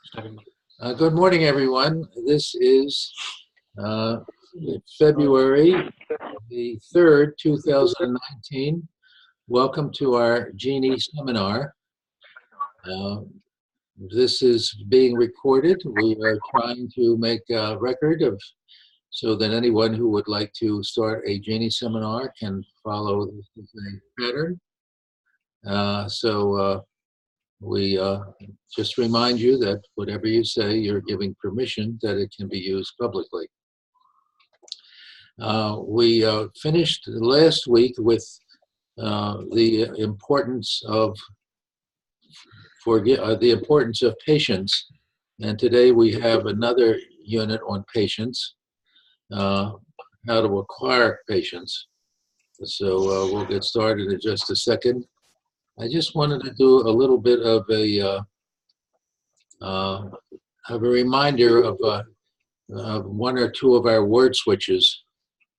Good morning, everyone. This is uh, February the 3rd, 2019. Welcome to our Genie seminar. Uh, this is being recorded. We are trying to make a record of so that anyone who would like to start a Genie seminar can follow the pattern. We just remind you that whatever you say, you're giving permission that it can be used publicly. We finished last week with the importance of patience, and today we have another unit on patience, how to acquire patience. So we'll get started in just a second. I just wanted to do a little bit of a reminder of one or two of our word switches.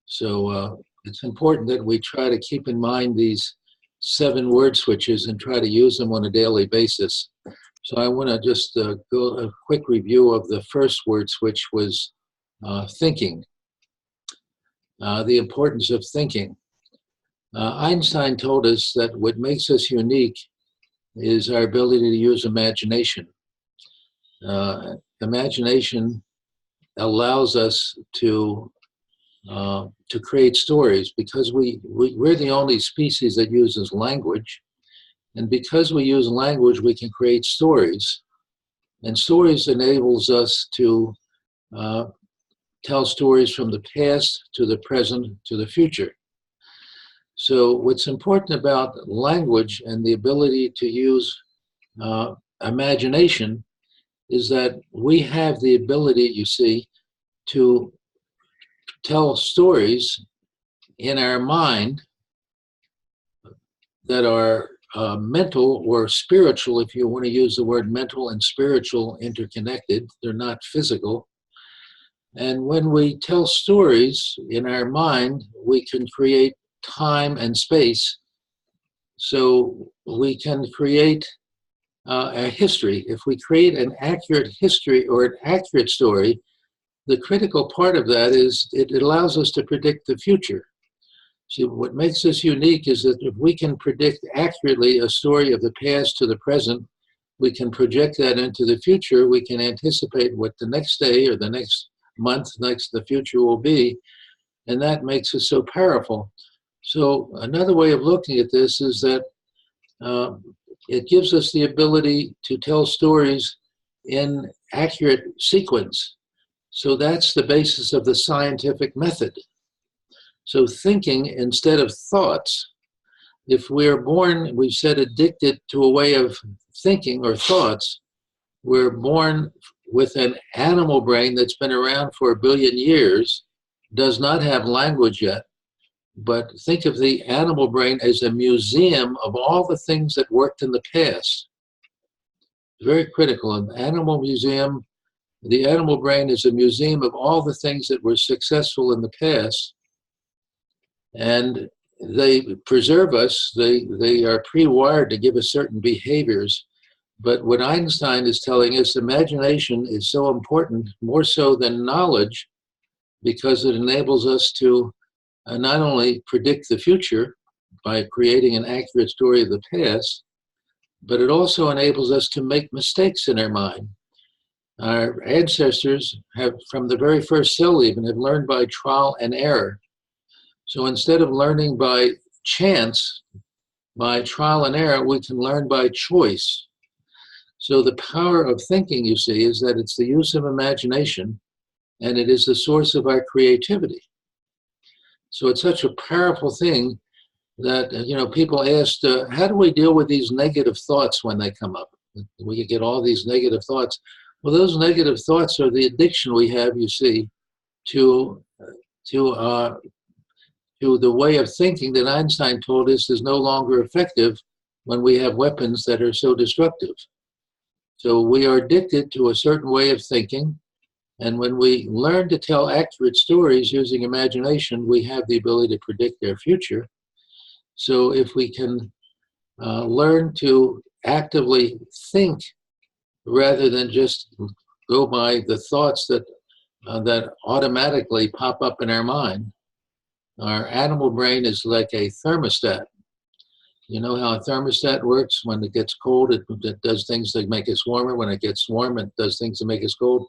So it's important that we try to keep in mind these 7 word switches and try to use them on a daily basis. So I want to just go a quick review of the first word switch was thinking, the importance of thinking. Einstein told us that what makes us unique is our ability to use imagination. Imagination allows us to create stories because we're the only species that uses language. And because we use language, we can create stories. And stories enables us to tell stories from the past to the present to the future. So what's important about language and the ability to use imagination is that we have the ability, you see, to tell stories in our mind that are mental or spiritual, if you want to use the word mental and spiritual interconnected. They're not physical. And when we tell stories in our mind, we can create time and space. So we can create a history. If we create an accurate history or an accurate story, the critical part of that is it allows us to predict the future. See, what makes us unique is that if we can predict accurately a story of the past to the present, we can project that into the future. We can anticipate what the next day or the next month, the future will be, and that makes us so powerful. So another way of looking at this is that it gives us the ability to tell stories in accurate sequence. So that's the basis of the scientific method. So thinking instead of thoughts. If we're born, we've said, addicted to a way of thinking or thoughts, we're born with an animal brain that's been around for 1 billion years, does not have language yet, but think of the animal brain as a museum of all the things that worked in the past. Very critical. An animal museum, the animal brain is a museum of all the things that were successful in the past. And they preserve us. They are pre-wired to give us certain behaviors. But what Einstein is telling us, imagination is so important, more so than knowledge, because it enables us to not only predict the future by creating an accurate story of the past, but it also enables us to make mistakes in our mind. Our ancestors have, from the very first cell even, have learned by trial and error. So instead of learning by chance, by trial and error, we can learn by choice. So the power of thinking, you see, is that it's the use of imagination, and it is the source of our creativity. So it's such a powerful thing that, people asked, how do we deal with these negative thoughts when they come up? We get all these negative thoughts. Well, those negative thoughts are the addiction we have, you see, to the way of thinking that Einstein told us is no longer effective when we have weapons that are so destructive. So we are addicted to a certain way of thinking, and when we learn to tell accurate stories using imagination, we have the ability to predict their future. So if we can learn to actively think rather than just go by the thoughts that automatically pop up in our mind. Our animal brain is like a thermostat. You know how a thermostat works? When it gets cold, it does things that make us warmer. When it gets warm, it does things that make us cold.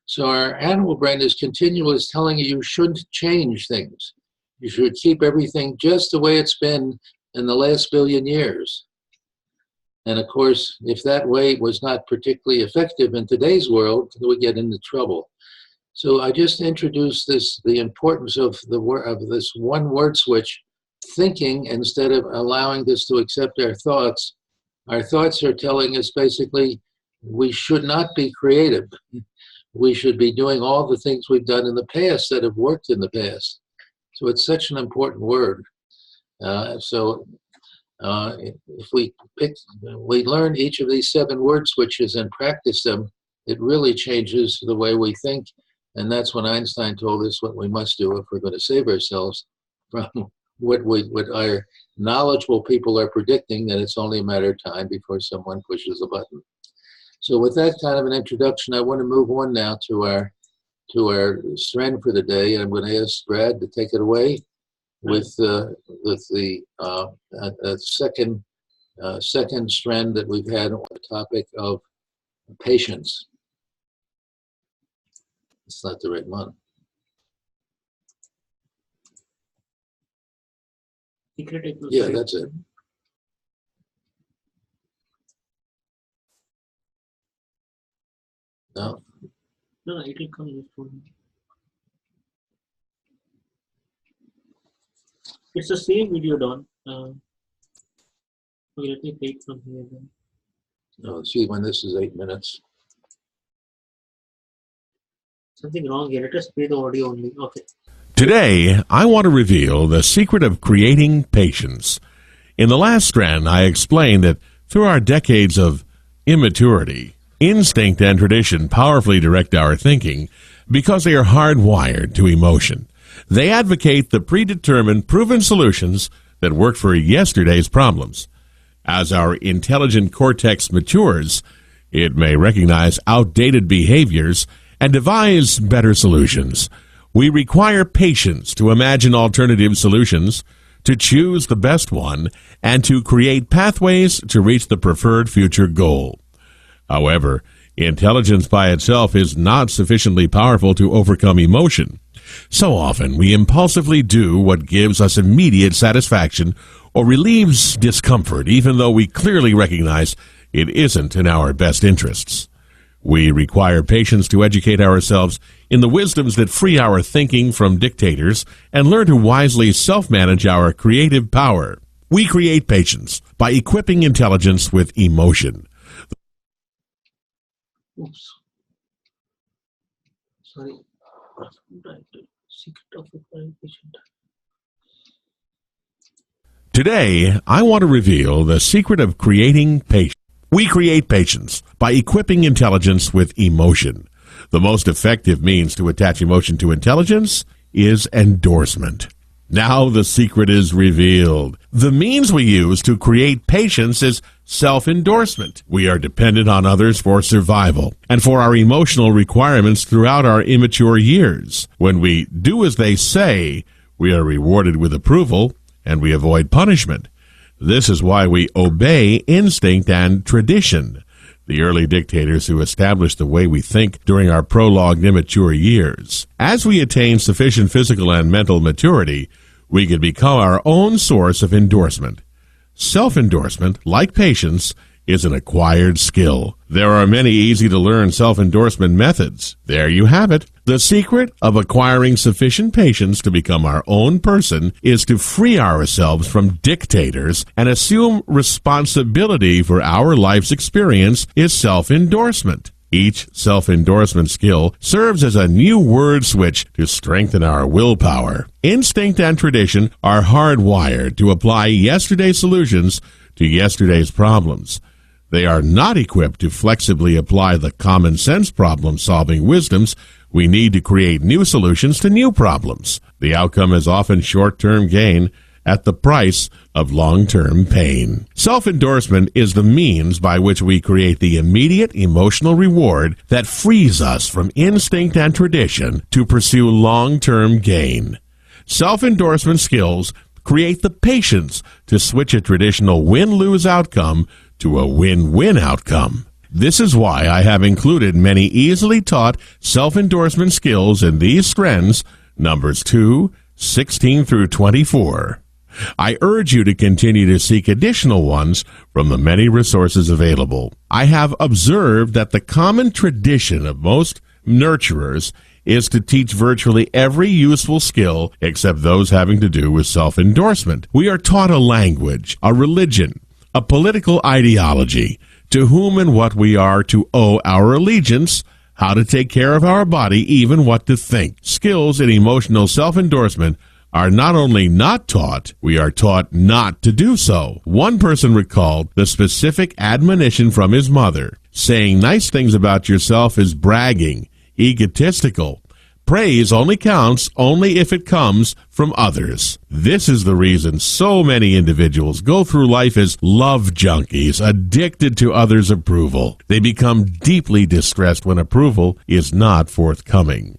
So our animal brain is continually telling you shouldn't change things. You should keep everything just the way it's been in the last billion years. And of course, if that way was not particularly effective in today's world, we get into trouble. So I just introduced the importance of this one word switch, thinking instead of allowing this to accept our thoughts. Our thoughts are telling us basically we should not be creative. We should be doing all the things we've done in the past that have worked in the past. So it's such an important word. If we learn each of these 7 word switches and practice them, it really changes the way we think. And that's when Einstein told us what we must do if we're going to save ourselves from what our knowledgeable people are predicting, that it's only a matter of time before someone pushes a button. So with that kind of an introduction, I want to move on now to our strand for the day. And I'm going to ask Brad to take it away with the second strand that we've had on the topic of patience. It's not the right one. Yeah, that's it. No? No, it will come in for me. It's the same video, Don. Okay, let me take from here then. No, see when this is 8 minutes. Something wrong here. Let us play the audio only. Okay. Today, I want to reveal the secret of creating patience. In the last strand, I explained that through our decades of immaturity, instinct and tradition powerfully direct our thinking because they are hardwired to emotion. They advocate the predetermined, proven solutions that worked for yesterday's problems. As our intelligent cortex matures, it may recognize outdated behaviors and devise better solutions. We require patience to imagine alternative solutions, to choose the best one, and to create pathways to reach the preferred future goal. However, intelligence by itself is not sufficiently powerful to overcome emotion. So often, we impulsively do what gives us immediate satisfaction or relieves discomfort, even though we clearly recognize it isn't in our best interests. We require patience to educate ourselves in the wisdoms that free our thinking from dictators and learn to wisely self-manage our creative power. We create patience by equipping intelligence with emotion. Oops. Sorry. Secret of acquiring patient. Today, I want to reveal the secret of creating patience. We create patience by equipping intelligence with emotion. The most effective means to attach emotion to intelligence is endorsement. Now the secret is revealed. The means we use to create patience is self-endorsement. We are dependent on others for survival and for our emotional requirements throughout our immature years. When we do as they say, we are rewarded with approval and we avoid punishment. This is why we obey instinct and tradition, the early dictators who established the way we think during our prolonged immature years. As we attain sufficient physical and mental maturity, we can become our own source of endorsement. Self-endorsement, like patience, is an acquired skill. There are many easy-to-learn self-endorsement methods. There you have it. The secret of acquiring sufficient patience to become our own person is to free ourselves from dictators and assume responsibility for our life's experience is self-endorsement. Each self-endorsement skill serves as a new word switch to strengthen our willpower. Instinct and tradition are hardwired to apply yesterday's solutions to yesterday's problems. They are not equipped to flexibly apply the common sense problem-solving wisdoms we need to create new solutions to new problems. The outcome is often short-term gain at the price of long-term pain. Self-endorsement is the means by which we create the immediate emotional reward that frees us from instinct and tradition to pursue long-term gain. Self-endorsement skills create the patience to switch a traditional win-lose outcome to a win-win outcome. This is why I have included many easily taught self-endorsement skills in these strands, numbers 2, 16 through 24. I urge you to continue to seek additional ones from the many resources available. I have observed that the common tradition of most nurturers is to teach virtually every useful skill except those having to do with self-endorsement. We are taught a language, a religion, a political ideology, to whom and what we are to owe our allegiance, how to take care of our body, even what to think. Skills in emotional self-endorsement are not only not taught, we are taught not to do so. One person recalled the specific admonition from his mother. Saying nice things about yourself is bragging, egotistical. Praise only counts only if it comes from others. This is the reason so many individuals go through life as love junkies, addicted to others' approval. They become deeply distressed when approval is not forthcoming.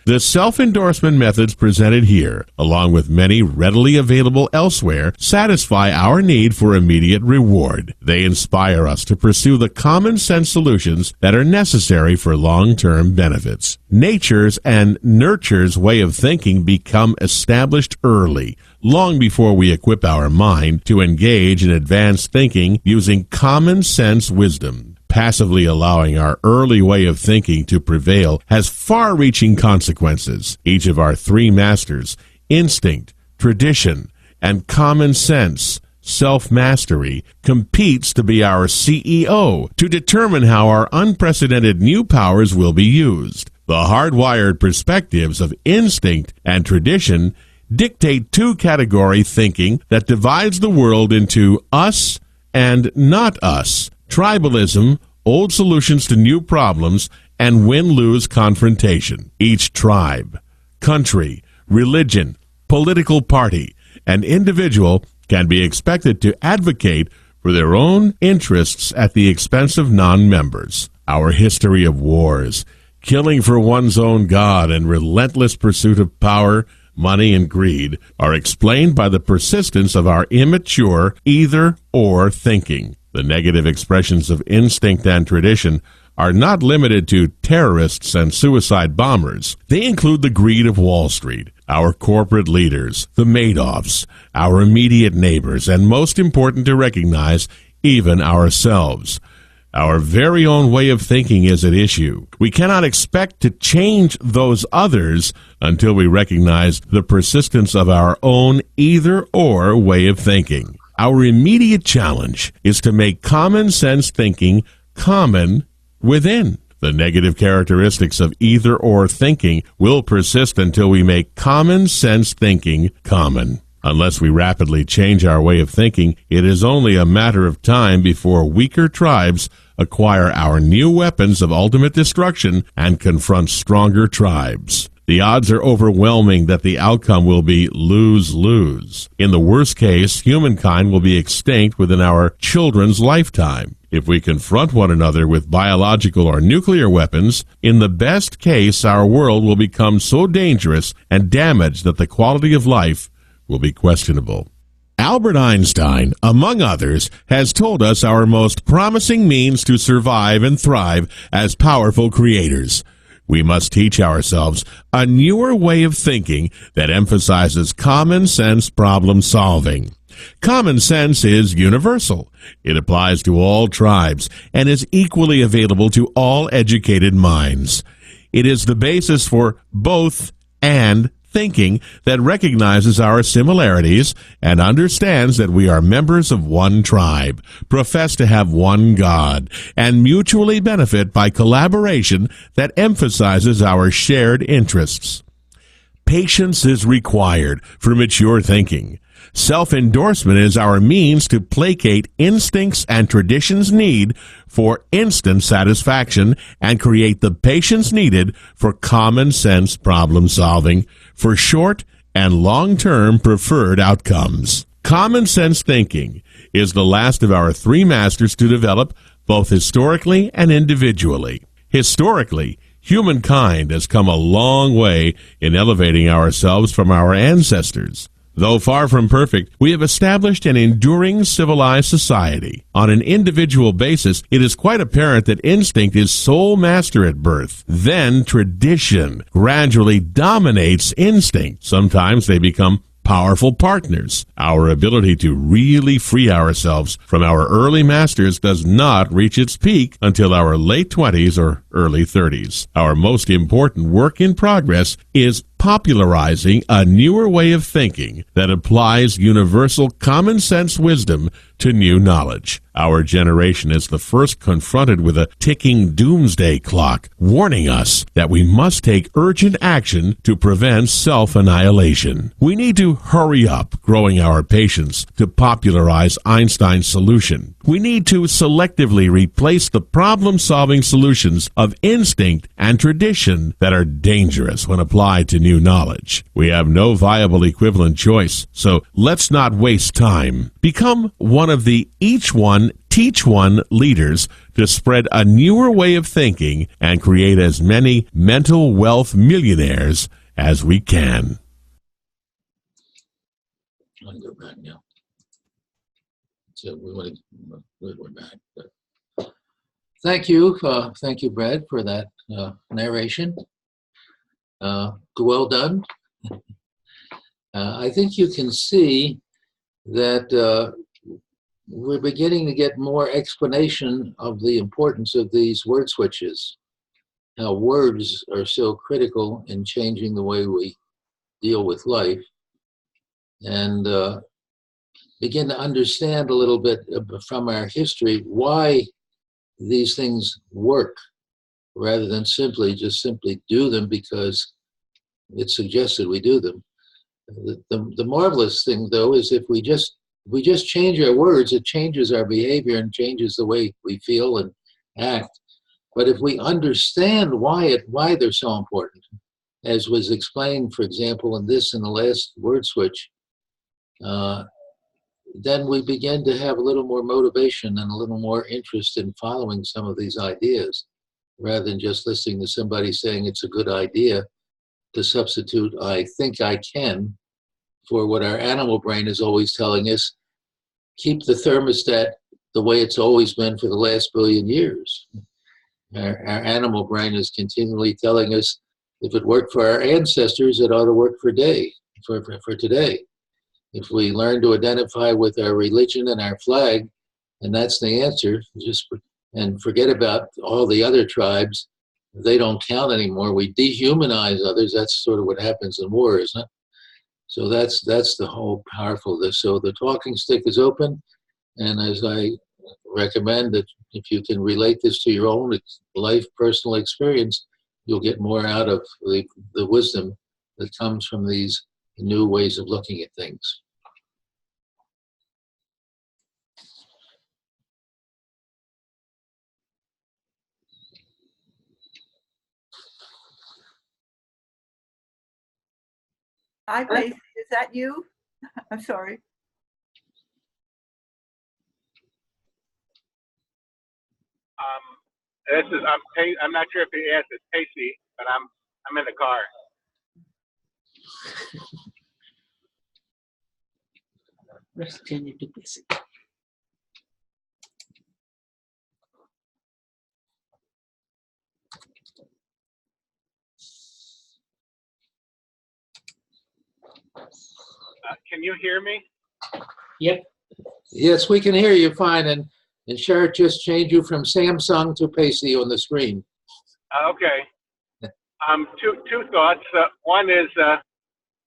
The self-endorsement methods presented here, along with many readily available elsewhere, satisfy our need for immediate reward. They inspire us to pursue the common-sense solutions that are necessary for long-term benefits. Nature's and nurture's way of thinking become established early, long before we equip our mind to engage in advanced thinking using common-sense wisdom. Passively allowing our early way of thinking to prevail has far-reaching consequences. Each of our three masters, instinct, tradition, and common sense, self-mastery, competes to be our CEO to determine how our unprecedented new powers will be used. The hardwired perspectives of instinct and tradition dictate two-category thinking that divides the world into us and not us. Tribalism, old solutions to new problems, and win-lose confrontation. Each tribe, country, religion, political party, and individual can be expected to advocate for their own interests at the expense of non-members. Our history of wars, killing for one's own God, and relentless pursuit of power, money, and greed are explained by the persistence of our immature either-or thinking. The negative expressions of instinct and tradition are not limited to terrorists and suicide bombers. They include the greed of Wall Street, our corporate leaders, the Madoffs, our immediate neighbors, and most important to recognize, even ourselves. Our very own way of thinking is at issue. We cannot expect to change those others until we recognize the persistence of our own either-or way of thinking. Our immediate challenge is to make common sense thinking common within. The negative characteristics of either-or thinking will persist until we make common sense thinking common. Unless we rapidly change our way of thinking, it is only a matter of time before weaker tribes acquire our new weapons of ultimate destruction and confront stronger tribes. The odds are overwhelming that the outcome will be lose-lose. In the worst case, humankind will be extinct within our children's lifetime. If we confront one another with biological or nuclear weapons, in the best case, our world will become so dangerous and damaged that the quality of life will be questionable. Albert Einstein, among others, has told us our most promising means to survive and thrive as powerful creators. We must teach ourselves a newer way of thinking that emphasizes common sense problem solving. Common sense is universal. It applies to all tribes and is equally available to all educated minds. It is the basis for both and thinking that recognizes our similarities and understands that we are members of one tribe, profess to have one God, and mutually benefit by collaboration that emphasizes our shared interests. Patience is required for mature thinking. Self-endorsement is our means to placate instincts and tradition's need for instant satisfaction and create the patience needed for common sense problem solving, for short and long-term preferred outcomes. Common sense thinking is the last of our three masters to develop both historically and individually. Historically, humankind has come a long way in elevating ourselves from our ancestors. Though far from perfect, we have established an enduring civilized society. On an individual basis, it is quite apparent that instinct is sole master at birth. Then tradition gradually dominates instinct. Sometimes they become powerful partners. Our ability to really free ourselves from our early masters does not reach its peak until our late 20s or early 30s. Our most important work in progress is popularizing a newer way of thinking that applies universal common sense wisdom to new knowledge. Our generation is the first confronted with a ticking doomsday clock, warning us that we must take urgent action to prevent self-annihilation. We need to hurry up growing our patience to popularize Einstein's solution. We need to selectively replace the problem-solving solutions of instinct and tradition that are dangerous when applied to new knowledge. We have no viable equivalent choice, so let's not waste time. Become one of the each one, teach one leaders to spread a newer way of thinking and create as many mental wealth millionaires as we can. I'll go back now. So we're back. But thank you, Brad, for that narration. Well done. I think you can see that we're beginning to get more explanation of the importance of these word switches, how words are so critical in changing the way we deal with life, and begin to understand a little bit from our history why these things work, rather than simply do them because it's suggested we do them. The marvelous thing, though, is if we just change our words, it changes our behavior and changes the way we feel and act. But if we understand why they're so important, as was explained, for example, in the last word switch, then we begin to have a little more motivation and a little more interest in following some of these ideas, rather than just listening to somebody saying it's a good idea, to substitute I think I can for what our animal brain is always telling us: keep the thermostat the way it's always been for the last billion years. Our animal brain is continually telling us if it worked for our ancestors, it ought to work for today. If we learn to identify with our religion and our flag, and that's the answer, and forget about all the other tribes, they don't count anymore. We dehumanize others. That's sort of what happens in war, isn't it? So that's the whole powerful this. So the talking stick is open, and as I recommend that if you can relate this to your own life, personal experience, you'll get more out of the wisdom that comes from these new ways of looking at things. Hi, Pacey. Is that you? I'm sorry. I'm not sure if the answer is Pacey, but I'm in the car. Let's change it to Pacey. Can you hear me? Yep. Yes, we can hear you fine, and Shart just changed you from Samsung to Pacey on the screen. Okay. Two thoughts. One is,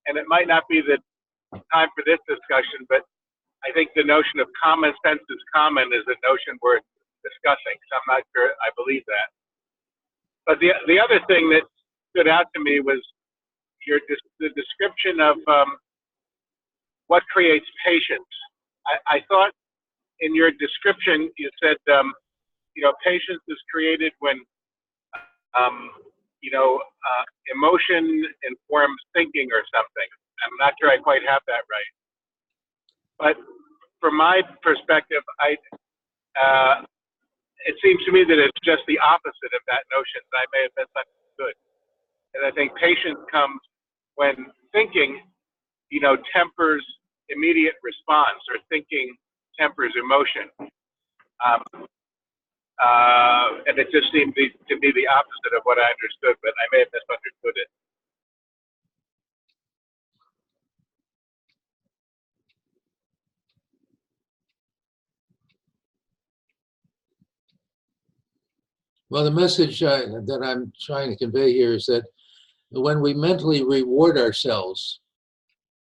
and it might not be the time for this discussion, but I think the notion of common sense is common is a notion worth discussing. So I'm not sure I believe that. But the other thing that stood out to me was the description of what creates patience. I thought in your description you said, patience is created when, emotion informs thinking or something. I'm not sure I quite have that right. But from my perspective, it seems to me that it's just the opposite of that notion that I may have misunderstood. And I think patience comes when thinking, tempers immediate response, or thinking tempers emotion. And it just seemed to be the opposite of what I understood, but I may have misunderstood it. Well, the message that I'm trying to convey here is that when we mentally reward ourselves,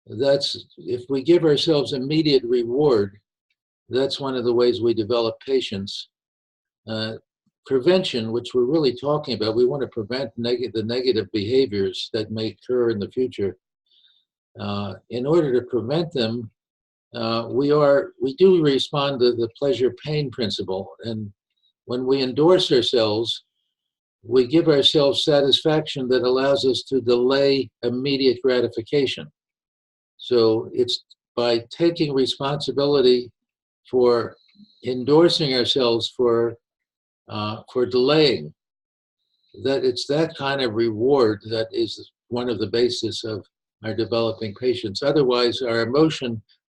if we give ourselves immediate reward, that's one of the ways we develop patience. Prevention, which we're really talking about, we want to prevent the negative behaviors that may occur in the future. In order to prevent them, we do respond to the pleasure-pain principle. And when we endorse ourselves, we give ourselves satisfaction that allows us to delay immediate gratification. So it's by taking responsibility for endorsing ourselves for delaying, that it's that kind of reward that is one of the basis of our developing patience. Otherwise, our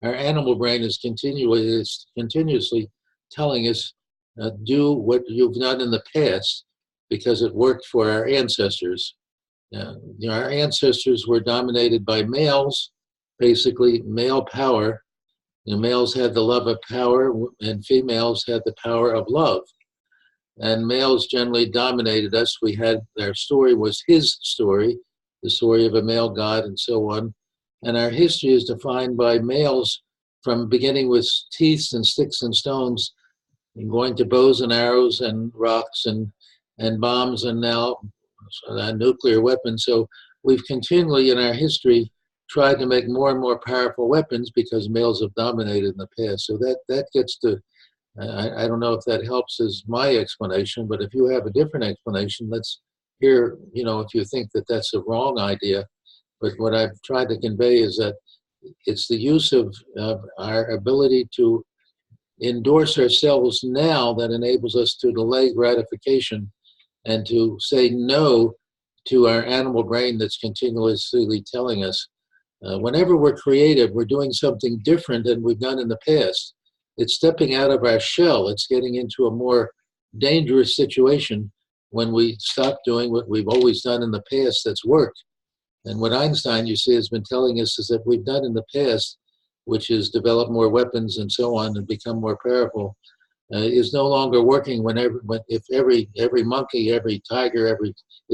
animal brain is continuously telling us, do what you've done in the past because it worked for our ancestors. Our ancestors were dominated by males, basically male power. Males had the love of power, and females had the power of love. And males generally dominated us. Our story was his story, the story of a male god and so on. And our history is defined by males from beginning with teeth and sticks and stones and going to bows and arrows and rocks and bombs and now nuclear weapons. So we've continually in our history tried to make more and more powerful weapons because males have dominated in the past. So that gets to, I don't know if that helps as my explanation, but if you have a different explanation, let's hear, if you think that that's a wrong idea. But what I've tried to convey is that it's the use of our ability to endorse ourselves now that enables us to delay gratification and to say no to our animal brain that's continuously telling us. Whenever we're creative, we're doing something different than we've done in the past. It's stepping out of our shell. It's getting into a more dangerous situation when we stop doing what we've always done in the past that's worked. And what Einstein, you see, has been telling us is that we've done in the past, which is develop more weapons and so on and become more powerful, is no longer working if every monkey, every tiger,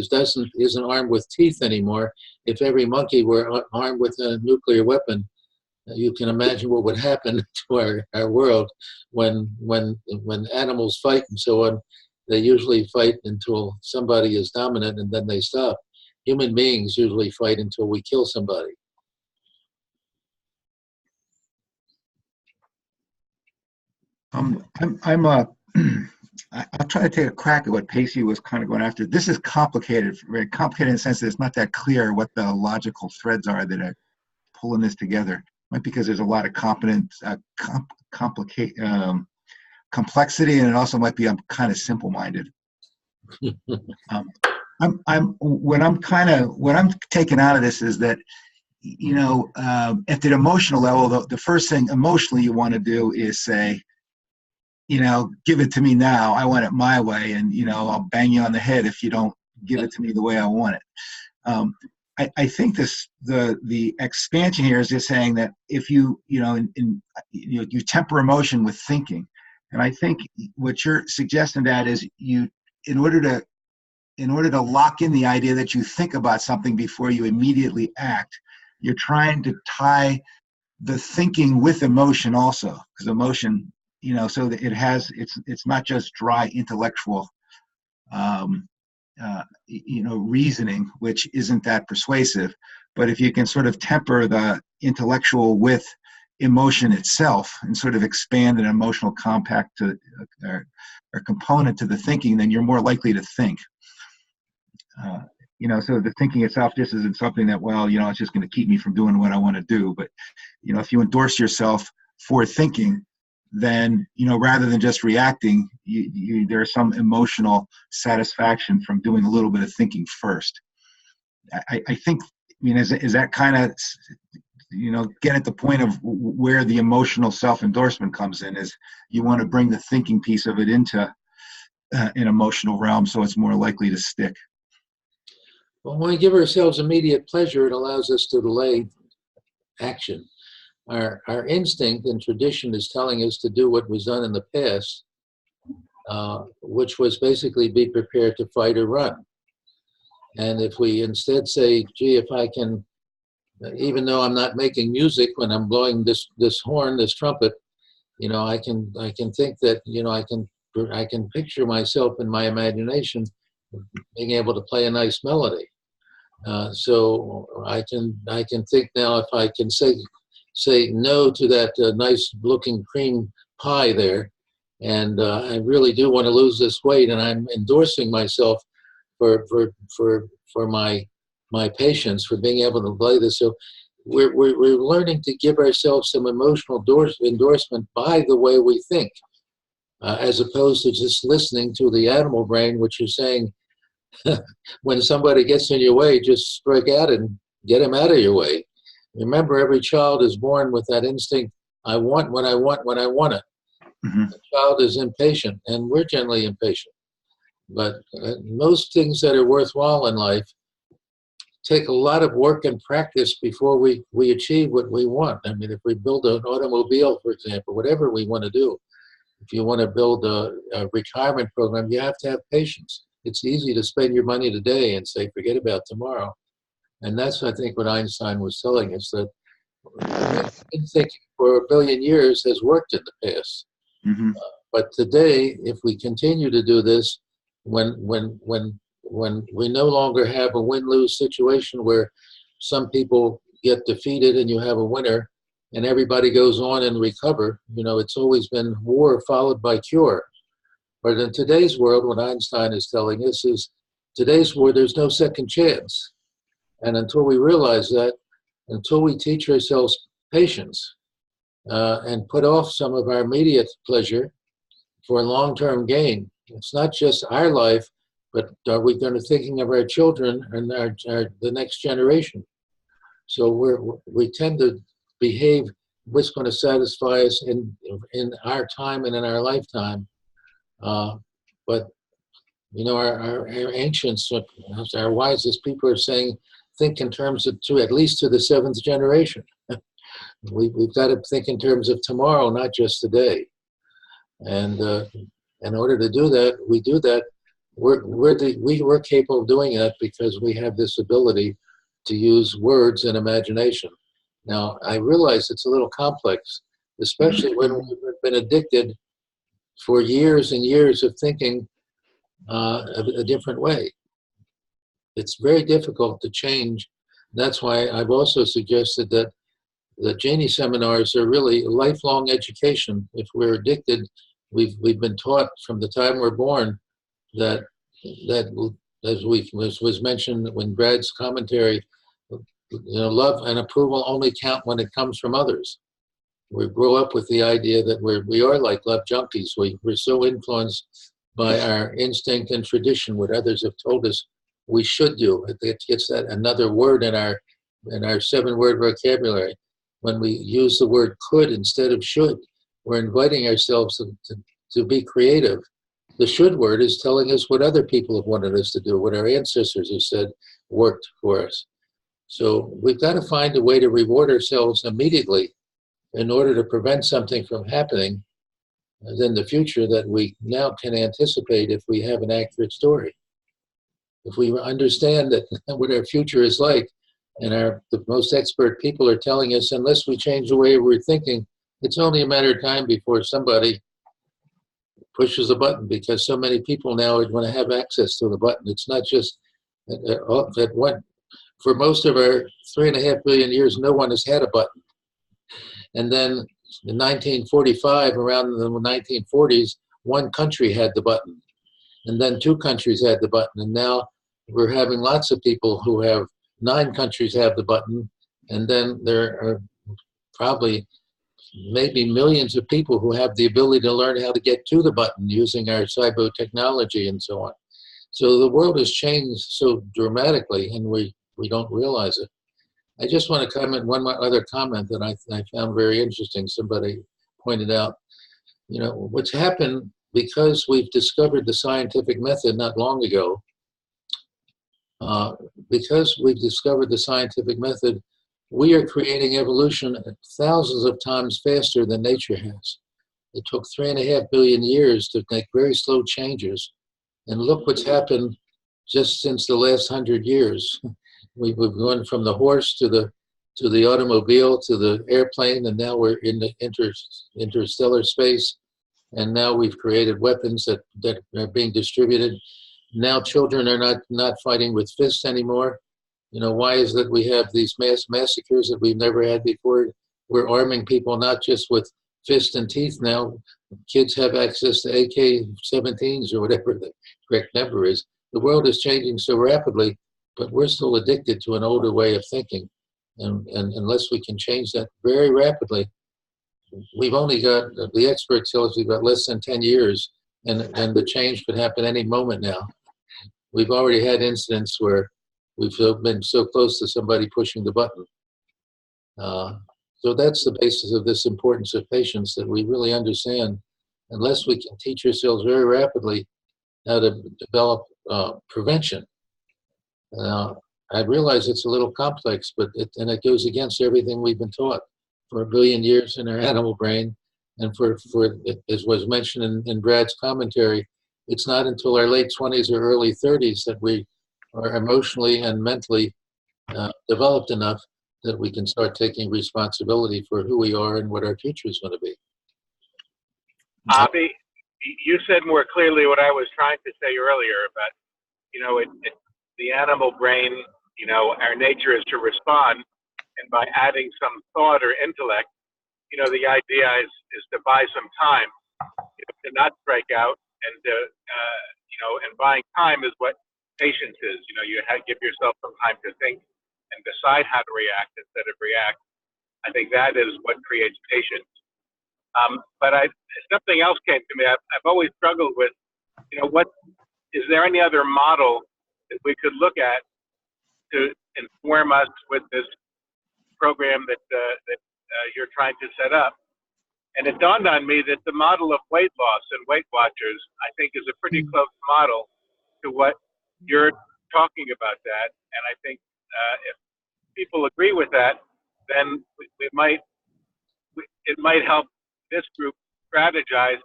isn't armed with teeth anymore. If every monkey were armed with a nuclear weapon, you can imagine what would happen to our world when animals fight and so on. They usually fight until somebody is dominant and then they stop. Human beings usually fight until we kill somebody. I'll try to take a crack at what Pacey was kind of going after. This is complicated, very complicated in the sense that it's not that clear what the logical threads are that are pulling this together. Might because there's a lot of complexity, and it also might be I'm kind of simple-minded. What I'm taking out of this is that, at the emotional level, the first thing emotionally you want to do is say, give it to me now. I want it my way, and I'll bang you on the head if you don't give it to me the way I want it. I think the expansion here is just saying that if you temper emotion with thinking, and I think what you're suggesting that is in order to lock in the idea that you think about something before you immediately act, you're trying to tie the thinking with emotion also, because emotion, so that it's not just dry intellectual, reasoning, which isn't that persuasive. But if you can sort of temper the intellectual with emotion itself and sort of expand an emotional compact to or component to the thinking, then you're more likely to think. so the thinking itself just isn't something that, well, it's just going to keep me from doing what I want to do. But, if you endorse yourself for thinking, then, rather than just reacting, there's some emotional satisfaction from doing a little bit of thinking first. I think, is that kind of, get at the point of where the emotional self-endorsement comes in, is you want to bring the thinking piece of it into an emotional realm so it's more likely to stick. Well, when we give ourselves immediate pleasure, it allows us to delay action. Our instinct and tradition is telling us to do what was done in the past, which was basically be prepared to fight or run. And if we instead say, gee, if I can, even though I'm not making music when I'm blowing this horn, this trumpet, I can think that, I can picture myself in my imagination being able to play a nice melody. So I can think now, if I can say no to that nice looking cream pie there, and I really do want to lose this weight, and I'm endorsing myself for my patience, for being able to play this. So we're learning to give ourselves some emotional endorsement by the way we think, as opposed to just listening to the animal brain, which is saying, when somebody gets in your way, just strike out and get him out of your way. Remember, every child is born with that instinct, I want what I want when I want it. Mm-hmm. The child is impatient, and we're generally impatient. But most things that are worthwhile in life take a lot of work and practice before we achieve what we want. I mean, if we build an automobile, for example, whatever we want to do, if you want to build a retirement program, you have to have patience. It's easy to spend your money today and say, forget about tomorrow. And that's, I think, what Einstein was telling us, that thinking for a billion years has worked in the past. Mm-hmm. But today, if we continue to do this, when we no longer have a win-lose situation where some people get defeated and you have a winner and everybody goes on and recover, it's always been war followed by cure. But in today's world, what Einstein is telling us is, today's war, there's no second chance. And until we realize that, until we teach ourselves patience and put off some of our immediate pleasure for long-term gain, it's not just our life, but are we going to thinking of our children and the next generation? So we tend to behave what's going to satisfy us in our time and in our lifetime. But our ancients, our wisest people are saying, think in terms of at least to the seventh generation. We've got to think in terms of tomorrow, not just today. And in order to do that, we do that. We're capable of doing that because we have this ability to use words and imagination. Now, I realize it's a little complex, especially when we've been addicted for years and years of thinking a different way. It's very difficult to change. That's why I've also suggested that the Genie seminars are really lifelong education. If we're addicted, we've been taught from the time we're born that as was mentioned when Brad's commentary, love and approval only count when it comes from others. We grow up with the idea that we are like love junkies. We're so influenced by our instinct and tradition, what others have told us we should do. It gets that another word in our 7-word vocabulary. When we use the word could instead of should, we're inviting ourselves to be creative. The should word is telling us what other people have wanted us to do, what our ancestors have said worked for us. So we've got to find a way to reward ourselves immediately in order to prevent something from happening in the future that we now can anticipate if we have an accurate story. If we understand that what our future is like, and the most expert people are telling us, unless we change the way we're thinking, it's only a matter of time before somebody pushes a button, because so many people now are going to have access to the button. It's not just that one. For most of our 3.5 billion years, no one has had a button. And then in 1945, around the 1940s, one country had the button. And then 2 countries had the button. And now we're having lots of people who have 9 countries have the button, and then there are probably maybe millions of people who have the ability to learn how to get to the button using our cyber technology and so on. So the world has changed so dramatically, and we don't realize it. I just want to comment one other comment that I found very interesting. Somebody pointed out, you know, what's happened because we've discovered the scientific method not long ago. Because we've discovered the scientific method, we are creating evolution thousands of times faster than nature has. It took 3.5 billion years to make very slow changes. And look what's happened just since the last 100 years. We've gone from the horse to the automobile to the airplane, and now we're in the interstellar space. And now we've created weapons that are being distributed. Now children are not fighting with fists anymore. You know, why is that we have these mass massacres that we've never had before? We're arming people not just with fists and teeth now. Kids have access to AK-17s or whatever the correct number is. The world is changing so rapidly, but we're still addicted to an older way of thinking. And unless we can change that very rapidly, we've only got, the experts tell us we've got less than 10 years, and the change could happen any moment now. We've already had incidents where we've been so close to somebody pushing the button. So that's the basis of this importance of patience, that we really understand, unless we can teach ourselves very rapidly how to develop prevention. I realize it's a little complex, but it goes against everything we've been taught for 1 billion years in our animal brain. And for as was mentioned in Brad's commentary, it's not until our late 20s or early 30s that we are emotionally and mentally developed enough that we can start taking responsibility for who we are and what our future is going to be. Avi, you said more clearly what I was trying to say earlier about, you know, the animal brain, you know, our nature is to respond, and by adding some thought or intellect, you know, the idea is to buy some time, you know, to not strike out, and you know, and buying time is what patience is. You know, you give yourself some time to think and decide how to react instead of react. I think that is what creates patience. But something else came to me. I've always struggled with, you know, is there any other model that we could look at to inform us with this program that you're trying to set up? And it dawned on me that the model of weight loss and Weight Watchers, I think, is a pretty close model to what you're talking about that. And I think if people agree with that, then it might help this group strategize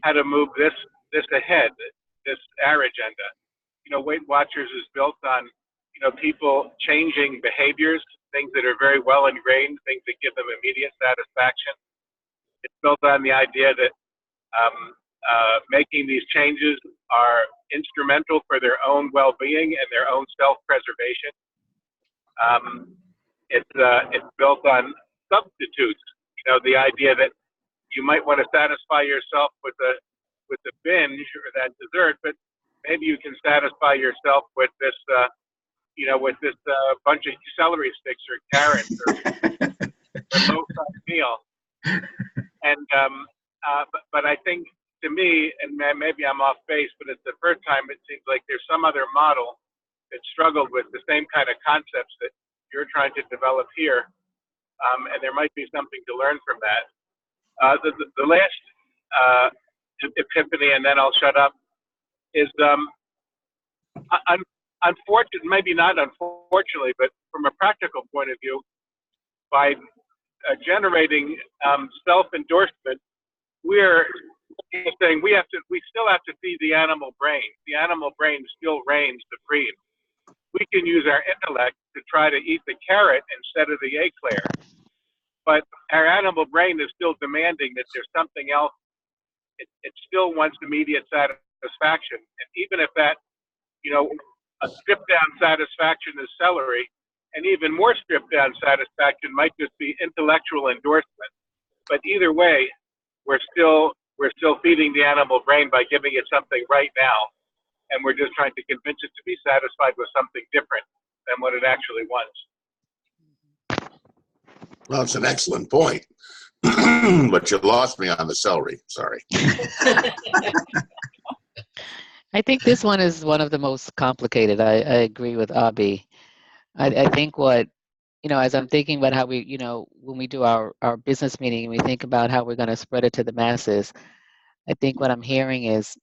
how to move this ahead, our agenda. You know, Weight Watchers is built on, you know, people changing behaviors, things that are very well ingrained, things that give them immediate satisfaction. It's built on the idea that making these changes are instrumental for their own well-being and their own self-preservation. It's built on substitutes. You know, the idea that you might want to satisfy yourself with a binge or that dessert, but maybe you can satisfy yourself with this, you know, with this bunch of celery sticks or carrots or a low-fat meal. And but I think, to me, and maybe I'm off base, but it's the first time it seems like there's some other model that struggled with the same kind of concepts that you're trying to develop here, and there might be something to learn from that. The last epiphany, and then I'll shut up, is unfortunately, maybe not unfortunately, but from a practical point of view, by generating self-endorsement, we're saying we still have to feed the animal brain. The animal brain still reigns supreme. We can use our intellect to try to eat the carrot instead of the eclair, but our animal brain is still demanding that there's something else. It still wants immediate satisfaction, and even if that, you know, a stripped down satisfaction is celery, and even more stripped down satisfaction might just be intellectual endorsement. But either way, we're still feeding the animal brain by giving it something right now and we're just trying to convince it to be satisfied with something different than what it actually wants. Well, it's an excellent point. But you lost me on the celery. Sorry. I think this one is one of the most complicated. I agree with Abhi. I think what, as I'm thinking about how we, when we do our business meeting and we think about how we're going to spread it to the masses, I think what I'm hearing is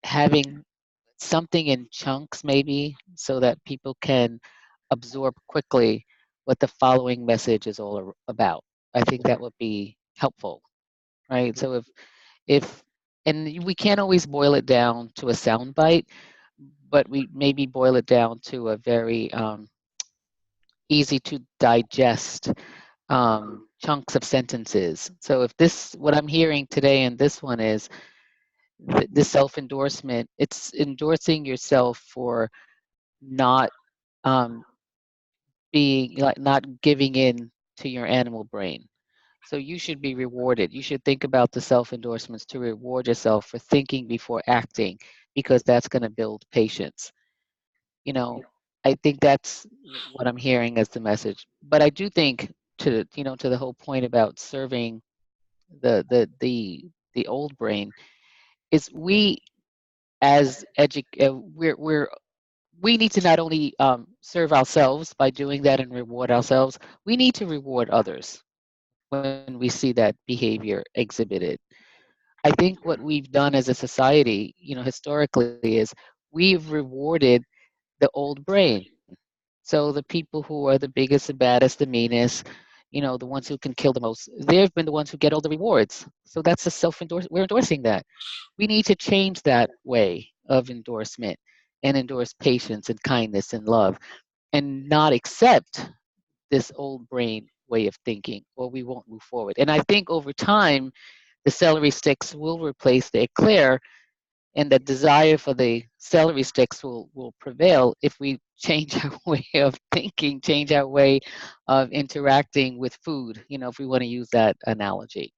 having something in chunks maybe so that people can absorb quickly what the following message is all about. I think that would be helpful, right? So if and we can't always boil it down to a sound bite, but we maybe boil it down to a very easy to digest chunks of sentences. So if what I'm hearing today in this one is the self-endorsement, it's endorsing yourself for not being like not giving in to your animal brain. So you should be rewarded. You should think about the self-endorsements to reward yourself for thinking before acting, because that's going to build patience. I think that's what I'm hearing as the message. But I do think to the whole point about serving the old brain is we as we need to not only serve ourselves by doing that and reward ourselves, we need to reward others when we see that behavior exhibited. I think what we've done as a society, historically, is we've rewarded the old brain. So the people who are the biggest, the baddest, the meanest, the ones who can kill the most, they've been the ones who get all the rewards. So that's a self-endorse. We're endorsing that. We need to change that way of endorsement and endorse patience and kindness and love, and not accept this old brain way of thinking, or we won't move forward. And I think over time, the celery sticks will replace the eclair, and the desire for the celery sticks will prevail if we change our way of thinking, change our way of interacting with food, if we want to use that analogy.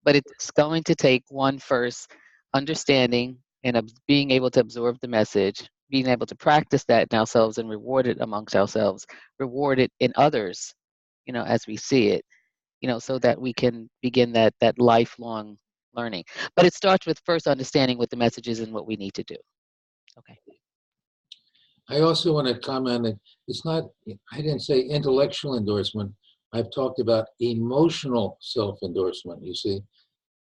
But it's going to take one first understanding and being able to absorb the message, being able to practice that in ourselves and reward it amongst ourselves, reward it in others, as we see it, so that we can begin that lifelong learning. But it starts with first understanding what the message is and what we need to do. Okay. I also want to comment that it's not, I didn't say intellectual endorsement. I've talked about emotional self-endorsement, you see.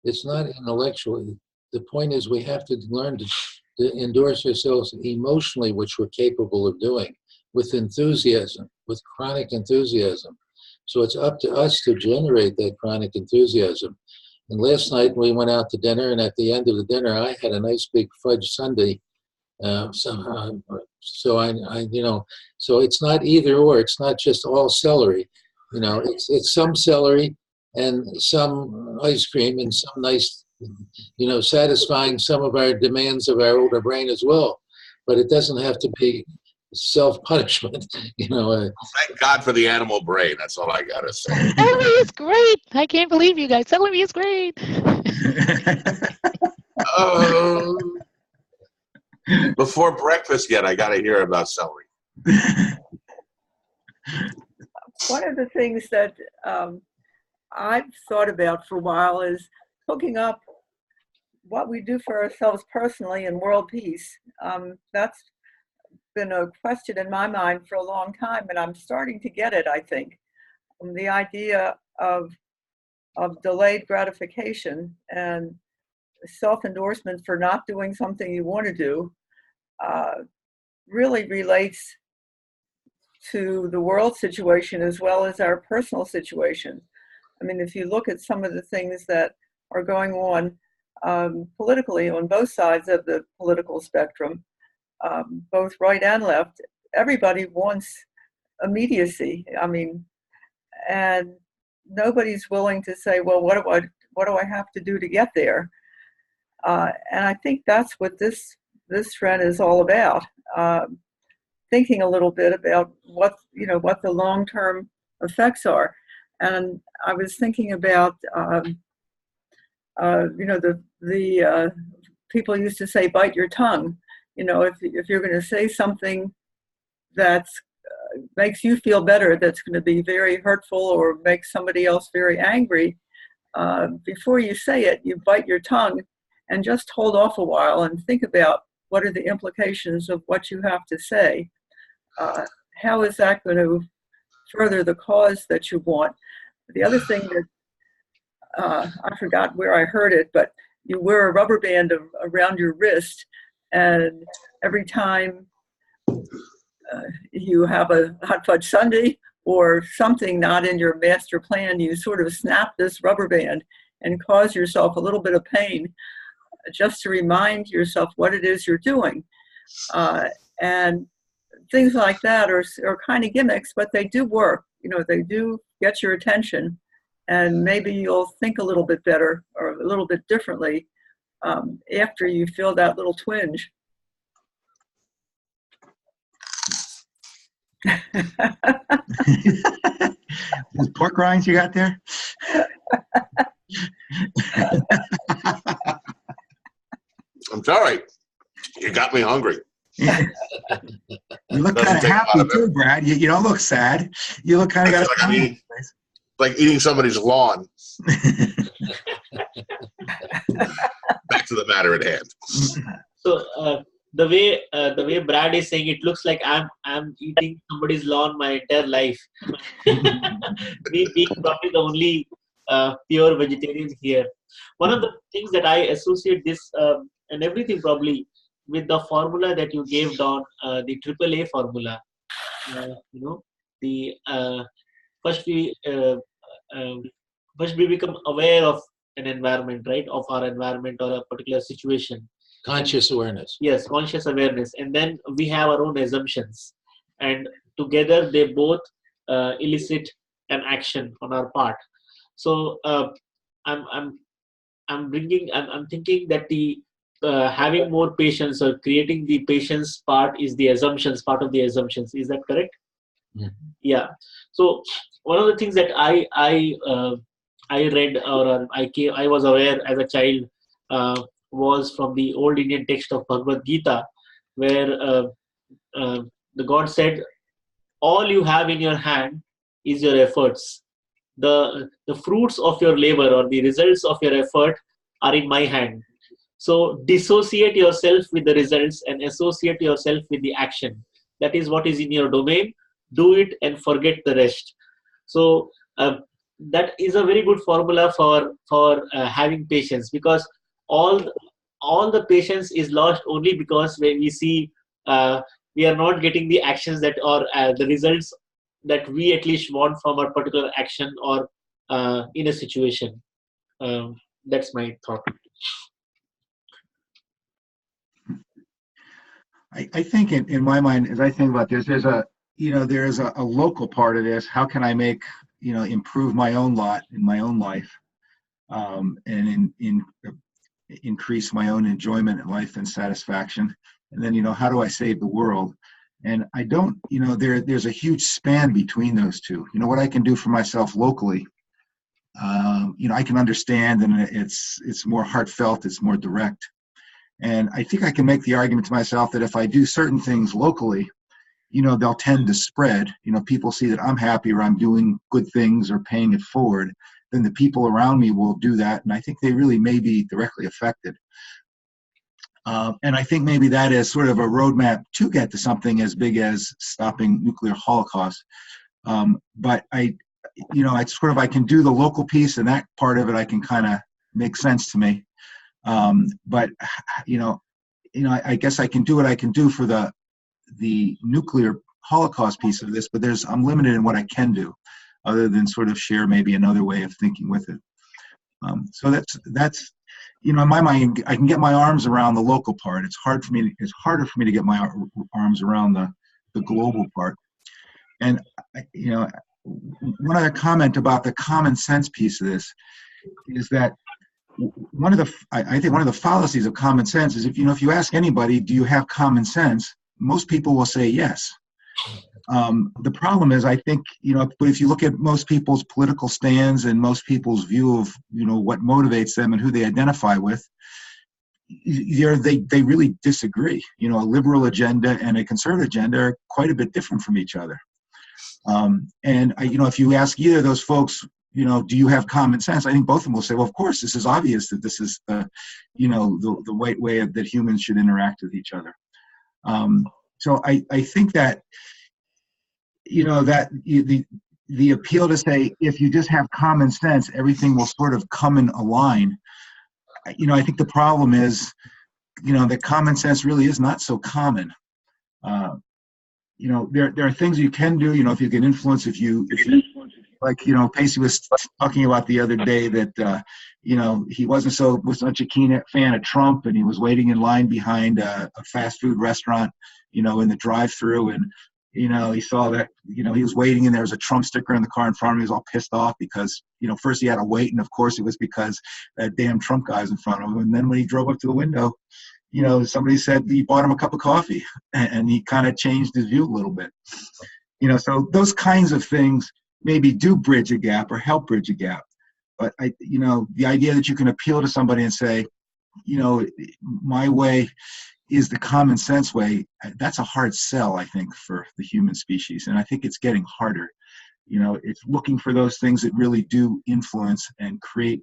It's not intellectual. The point is we have to learn to endorse ourselves emotionally, which we're capable of doing, with enthusiasm, with chronic enthusiasm. So it's up to us to generate that chronic enthusiasm. And last night we went out to dinner, and at the end of the dinner, I had a nice big fudge sundae. So so it's not either or. It's not just all celery. It's some celery and some ice cream and some nice, satisfying some of our demands of our older brain as well. But it doesn't have to be self-punishment. Thank God for the animal brain. That's all I got to say. Celery is great. I can't believe you guys. Celery is great. Before breakfast yet, I got to hear about celery. One of the things that I've thought about for a while is hooking up what we do for ourselves personally and world peace. That's been a question in my mind for a long time, and I'm starting to get it, I think. The idea of delayed gratification and self-endorsement for not doing something you want to do really relates to the world situation as well as our personal situation. I mean, if you look at some of the things that are going on politically on both sides of the political spectrum, both right and left, everybody wants immediacy. I mean, and nobody's willing to say, well, what do I have to do to get there? And I think that's what this trend is all about. Thinking a little bit about what the long-term effects are. And I was thinking about the people used to say bite your tongue. You know, if you're going to say something that's makes you feel better, that's going to be very hurtful or make somebody else very angry, before you say it, you bite your tongue and just hold off a while and think about what are the implications of what you have to say. How is that going to further the cause that you want? The other thing that I forgot where I heard it, but you wear a rubber band around your wrist, and every time you have a hot fudge sundae or something not in your master plan, you sort of snap this rubber band and cause yourself a little bit of pain just to remind yourself what it is you're doing. And things like that are kind of gimmicks, but they do work. You know, they do get your attention, and maybe you'll think a little bit better or a little bit differently after you feel that little twinge. Those pork rinds you got there? I'm sorry. You got me hungry. You look kind of happy too, Brad. You don't look sad. You look kind of got like I'm eating, like eating somebody's lawn. Back to the matter at hand. So the way Brad is saying, it looks like I'm eating somebody's lawn my entire life. Me being probably the only pure vegetarian here. One of the things that I associate this and everything probably with the formula that you gave, Don, the AAA formula. You know, the first we become aware of an environment, right? Of our environment or a particular situation. Conscious awareness. Yes, conscious awareness, and then we have our own assumptions, and together they both elicit an action on our part. So I'm thinking that the having more patience or creating the patience part is the assumptions, part of the assumptions. Is that correct? Mm-hmm. Yeah. So one of the things that I read or I was aware as a child was from the old Indian text of Bhagavad Gita, where the God said, all you have in your hand is your efforts. The fruits of your labor or the results of your effort are in my hand. So dissociate yourself with the results and associate yourself with the action. That is what is in your domain. Do it and forget the rest. So that is a very good formula for having patience, because all the patience is lost only because when we see we are not getting the actions that or the results that we at least want from a particular action or in a situation. That's my thought. I think in my mind, as I think about this, there's a local part of this. How can I make, improve my own lot in my own life, and increase my own enjoyment in life and satisfaction? And then, how do I save the world? And I don't, there's a huge span between those two. What I can do for myself locally, I can understand, and it's more heartfelt, it's more direct. And I think I can make the argument to myself that if I do certain things locally, they'll tend to spread. People see that I'm happy or I'm doing good things or paying it forward, then the people around me will do that. And I think they really may be directly affected. And I think maybe that is sort of a roadmap to get to something as big as stopping nuclear holocaust. But I can do the local piece, and that part of it I can kind of make sense to me. But I guess I can do what I can do for the nuclear holocaust piece of this, but I'm limited in what I can do, other than sort of share maybe another way of thinking with it. So that's in my mind, I can get my arms around the local part. It's harder for me to get my arms around the global part. And one other comment about the common sense piece of this is that I think one of the fallacies of common sense is if you ask anybody, do you have common sense? Most people will say yes. The problem is, I think, but if you look at most people's political stands and most people's view of, what motivates them and who they identify with, they really disagree. You know, a liberal agenda and a conservative agenda are quite a bit different from each other. And if you ask either of those folks, do you have common sense? I think both of them will say, well, of course, this is obvious that this is the right way that humans should interact with each other. So I think that, the appeal to say, if you just have common sense, everything will sort of come in a line. I think the problem is, that common sense really is not so common. There are things you can do, if you can influence, if you like, Pacey was talking about the other day that, he wasn't such a keen fan of Trump, and he was waiting in line behind a fast food restaurant, in the drive-through, and, he saw that, he was waiting and there was a Trump sticker in the car in front of him. He was all pissed off because, first he had to wait, and of course it was because that damn Trump guy was in front of him. And then when he drove up to the window, somebody said he bought him a cup of coffee, and he kind of changed his view a little bit. So those kinds of things maybe do bridge a gap or help bridge a gap. But the idea that you can appeal to somebody and say, my way is the common sense way, that's a hard sell, I think, for the human species. And I think it's getting harder. It's looking for those things that really do influence and create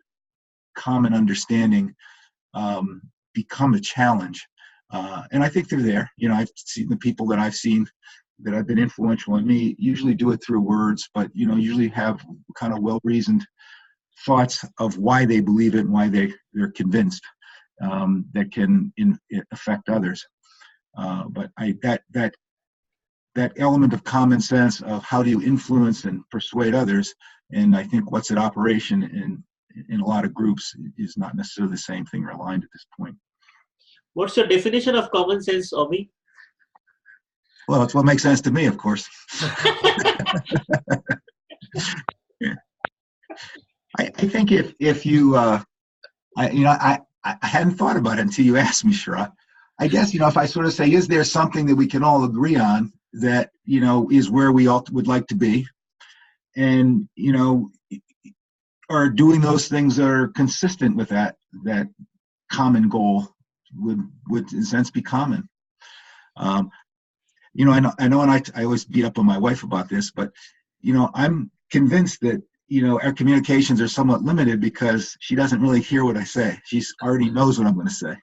common understanding, become a challenge. And I think they're there. I've seen the people that I've seen that have been influential in me usually do it through words, but, usually have kind of well-reasoned thoughts of why they believe it and why they're convinced, that can affect others. But that element of common sense of how do you influence and persuade others, and I think what's at operation in a lot of groups is not necessarily the same thing or aligned at this point. What's your definition of common sense, Omi? Well, it's what makes sense to me, of course. Yeah. I think if you, I hadn't thought about it until you asked me, Sharat. I guess, if I sort of say, is there something that we can all agree on that, is where we all would like to be? And, are doing those things that are consistent with that common goal would in a sense be common. I know, and I always beat up on my wife about this, but, I'm convinced that, our communications are somewhat limited because she doesn't really hear what I say. She already knows what I'm going to say.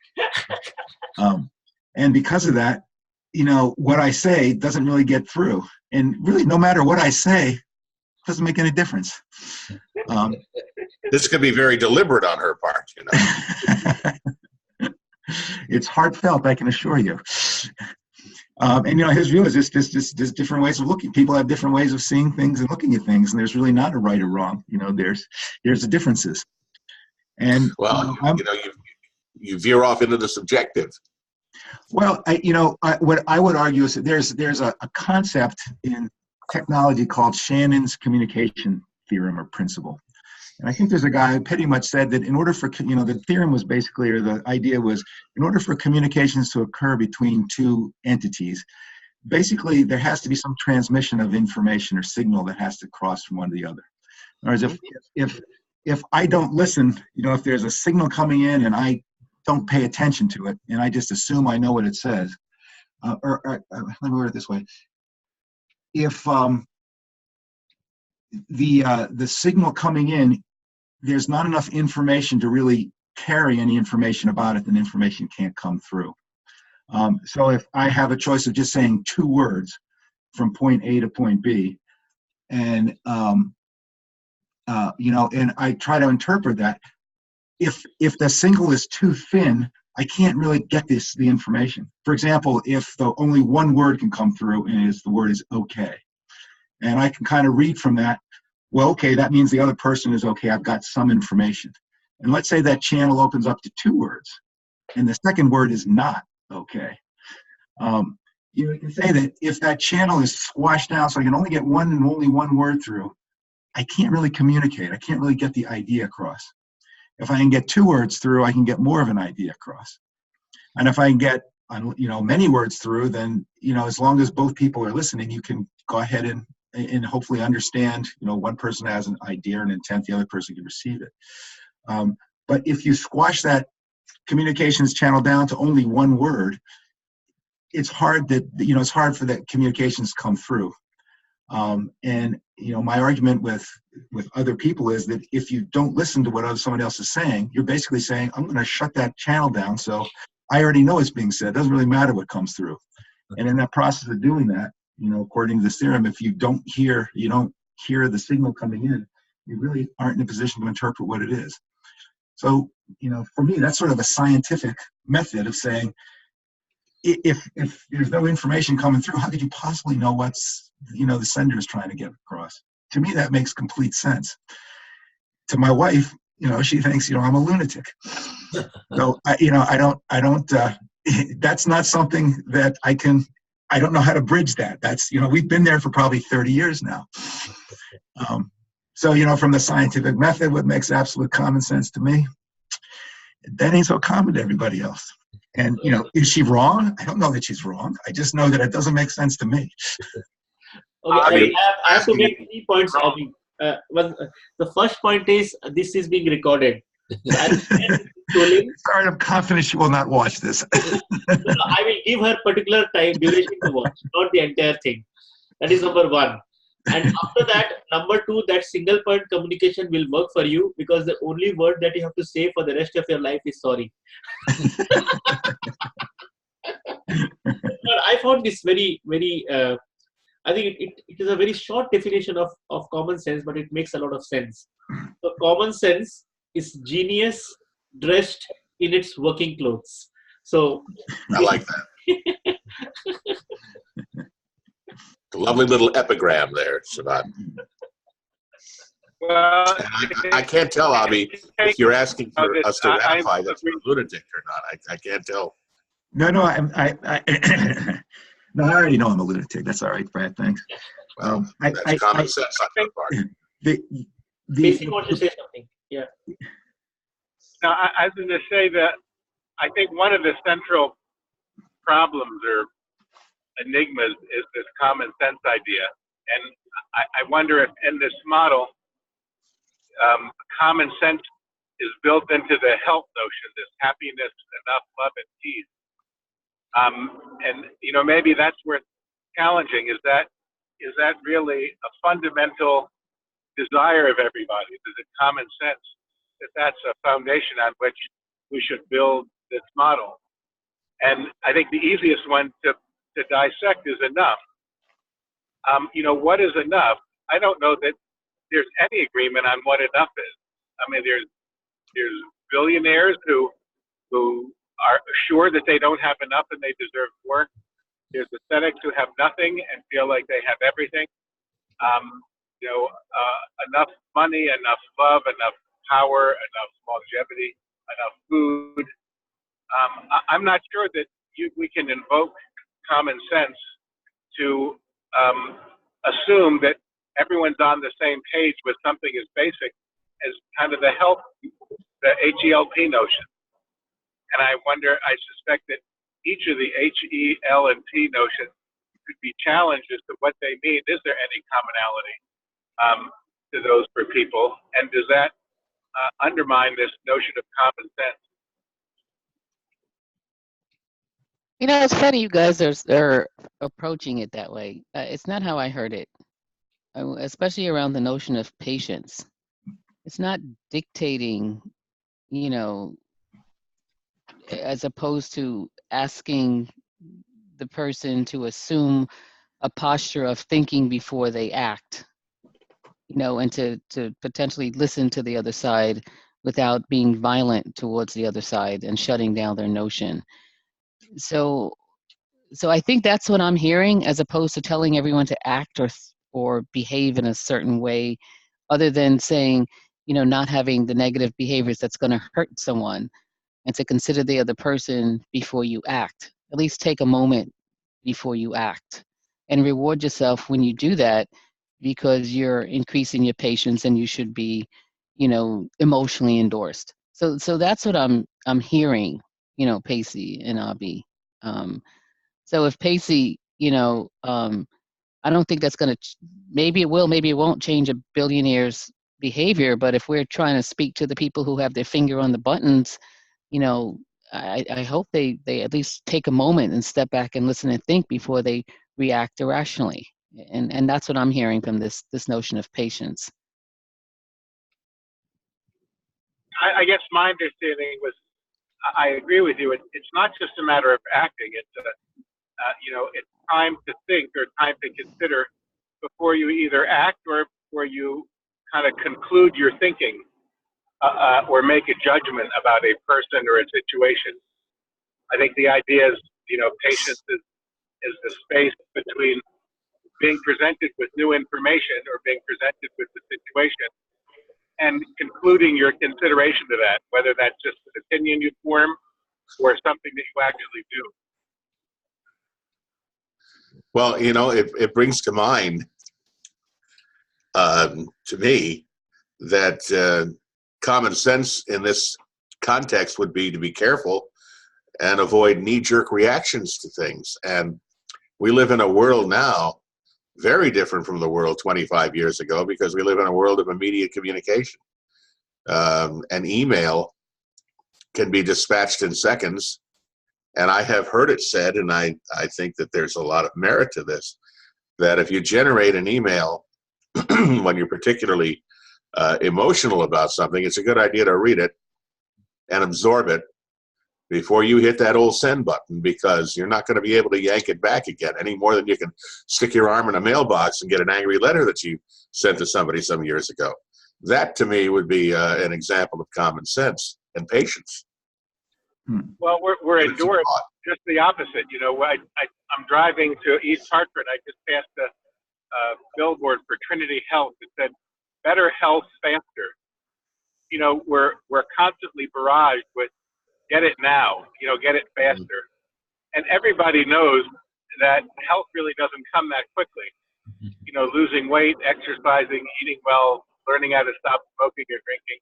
And because of that, what I say doesn't really get through. And really, no matter what I say, it doesn't make any difference. This could be very deliberate on her part, It's heartfelt, I can assure you. And his view is there's different ways of looking. People have different ways of seeing things and looking at things, and there's really not a right or wrong. There's the differences. And well, you veer off into the subjective. Well, what I would argue is that there's a concept in technology called Shannon's communication theorem or principle. And I think there's a guy who pretty much said that in order for, the theorem was basically, or the idea was, in order for communications to occur between two entities, basically there has to be some transmission of information or signal that has to cross from one to the other. In other words, if I don't listen, if there's a signal coming in and I don't pay attention to it and I just assume I know what it says, let me word it this way. If the signal coming in, there's not enough information to really carry any information about it, then information can't come through. So if I have a choice of just saying two words from point A to point B, and and I try to interpret that, if the signal is too thin, I can't really get the information. For example, if the only one word can come through and the word is okay, and I can kind of read from that, well, okay, that means the other person is okay, I've got some information. And let's say that channel opens up to two words, and the second word is not okay. You can say that if that channel is squashed down so I can only get one and only one word through, I can't really communicate. I can't really get the idea across. If I can get two words through, I can get more of an idea across. And if I can get many words through, then as long as both people are listening, you can go ahead and hopefully understand. One person has an idea or an intent, the other person can receive it. But if you squash that communications channeled down to only one word, it's hard that, it's hard for that communications to come through. And my argument with other people is that if you don't listen to what someone else is saying, you're basically saying, I'm going to shut that channel down, so I already know what's being said. It doesn't really matter what comes through. And in that process of doing that, according to this theorem, if you don't hear the signal coming in, you really aren't in a position to interpret what it is. So, for me, that's sort of a scientific method of saying, if there's no information coming through, how could you possibly know what's the sender is trying to get across? To me, that makes complete sense. To my wife, she thinks I'm a lunatic. So I don't. That's not something that I don't know how to bridge that. That's we've been there for probably 30 years now. So from the scientific method, what makes absolute common sense to me, that ain't so common to everybody else. And, is she wrong? I don't know that she's wrong. I just know that it doesn't make sense to me. Okay, I have to make 3 points. The first point is this is being recorded. Sorry, I'm confident she will not watch this. I will give her particular time duration to watch, not the entire thing. That is number 1. And after that, number 2, that single point communication will work for you because the only word that you have to say for the rest of your life is sorry. But I found this very, very, I think it is a very short definition of common sense, but it makes a lot of sense. So common sense is genius dressed in its working clothes. So I like that. Lovely little epigram there, Shabbat. Well, I can't tell, Avi, if you're asking for us to ratify that you're a lunatic or not. I can't tell. No, no, I already know I'm a lunatic. That's all right, Brad. Thanks. Well, that's common sense on your part. Basically, want to say something. Yeah. Now, I was going to say that I think one of the central problems or enigmas is this common sense idea. And I wonder if in this model, common sense is built into the health notion, this happiness, enough, love, and peace. And maybe that's where it's challenging. Is that really a fundamental desire of everybody? Is it common sense that that's a foundation on which we should build this model? And I think the easiest one to dissect is enough. What is enough? I don't know that there's any agreement on what enough is. I mean, there's billionaires who are sure that they don't have enough and they deserve more. There's ascetics who have nothing and feel like they have everything. Enough money, enough love, enough power, enough longevity, enough food. I'm not sure that we can invoke common sense to assume that everyone's on the same page with something as basic as kind of the H-E-L-P notion. And I suspect that each of the H, E, L, and P notions could be challenged as to what they mean. Is there any commonality to those for people? And does that undermine this notion of common sense? It's funny you guys are approaching it that way. It's not how I heard it, especially around the notion of patience. It's not dictating, as opposed to asking the person to assume a posture of thinking before they act, and to potentially listen to the other side without being violent towards the other side and shutting down their notion. So I think that's what I'm hearing, as opposed to telling everyone to act or behave in a certain way, other than saying, not having the negative behaviors that's going to hurt someone, and to consider the other person before you act. At least take a moment before you act, and reward yourself when you do that, because you're increasing your patience and you should be, emotionally endorsed. So that's what I'm hearing, Pacey and Abi. So if Pacey, I don't think that's going to, maybe it will, maybe it won't change a billionaire's behavior, but if we're trying to speak to the people who have their finger on the buttons, you know, I hope they at least take a moment and step back and listen and think before they react irrationally. And that's what I'm hearing from this notion of patience. I guess my understanding was, I agree with you. It's not just a matter of acting. It's it's time to think or time to consider before you either act or before you kind of conclude your thinking or make a judgment about a person or a situation. I think the idea is, patience is the space between being presented with new information or being presented with the situation and concluding your consideration to that, whether that's just an opinion you form or something that you actually do. Well, it brings to mind, to me, that common sense in this context would be to be careful and avoid knee-jerk reactions to things. And we live in a world now very different from the world 25 years ago, because we live in a world of immediate communication. An email can be dispatched in seconds. And I have heard it said, and I think that there's a lot of merit to this, that if you generate an email when you're particularly emotional about something, it's a good idea to read it and absorb it before you hit that old send button, because you're not going to be able to yank it back again any more than you can stick your arm in a mailbox and get an angry letter that you sent to somebody some years ago. That, to me, would be an example of common sense and patience. Well, we're enduring just the opposite. I'm driving to East Hartford. I just passed a billboard for Trinity Health. It said, "Better health faster." We're constantly barraged with "get it now," get it faster. And everybody knows that health really doesn't come that quickly. Losing weight, exercising, eating well, learning how to stop smoking or drinking.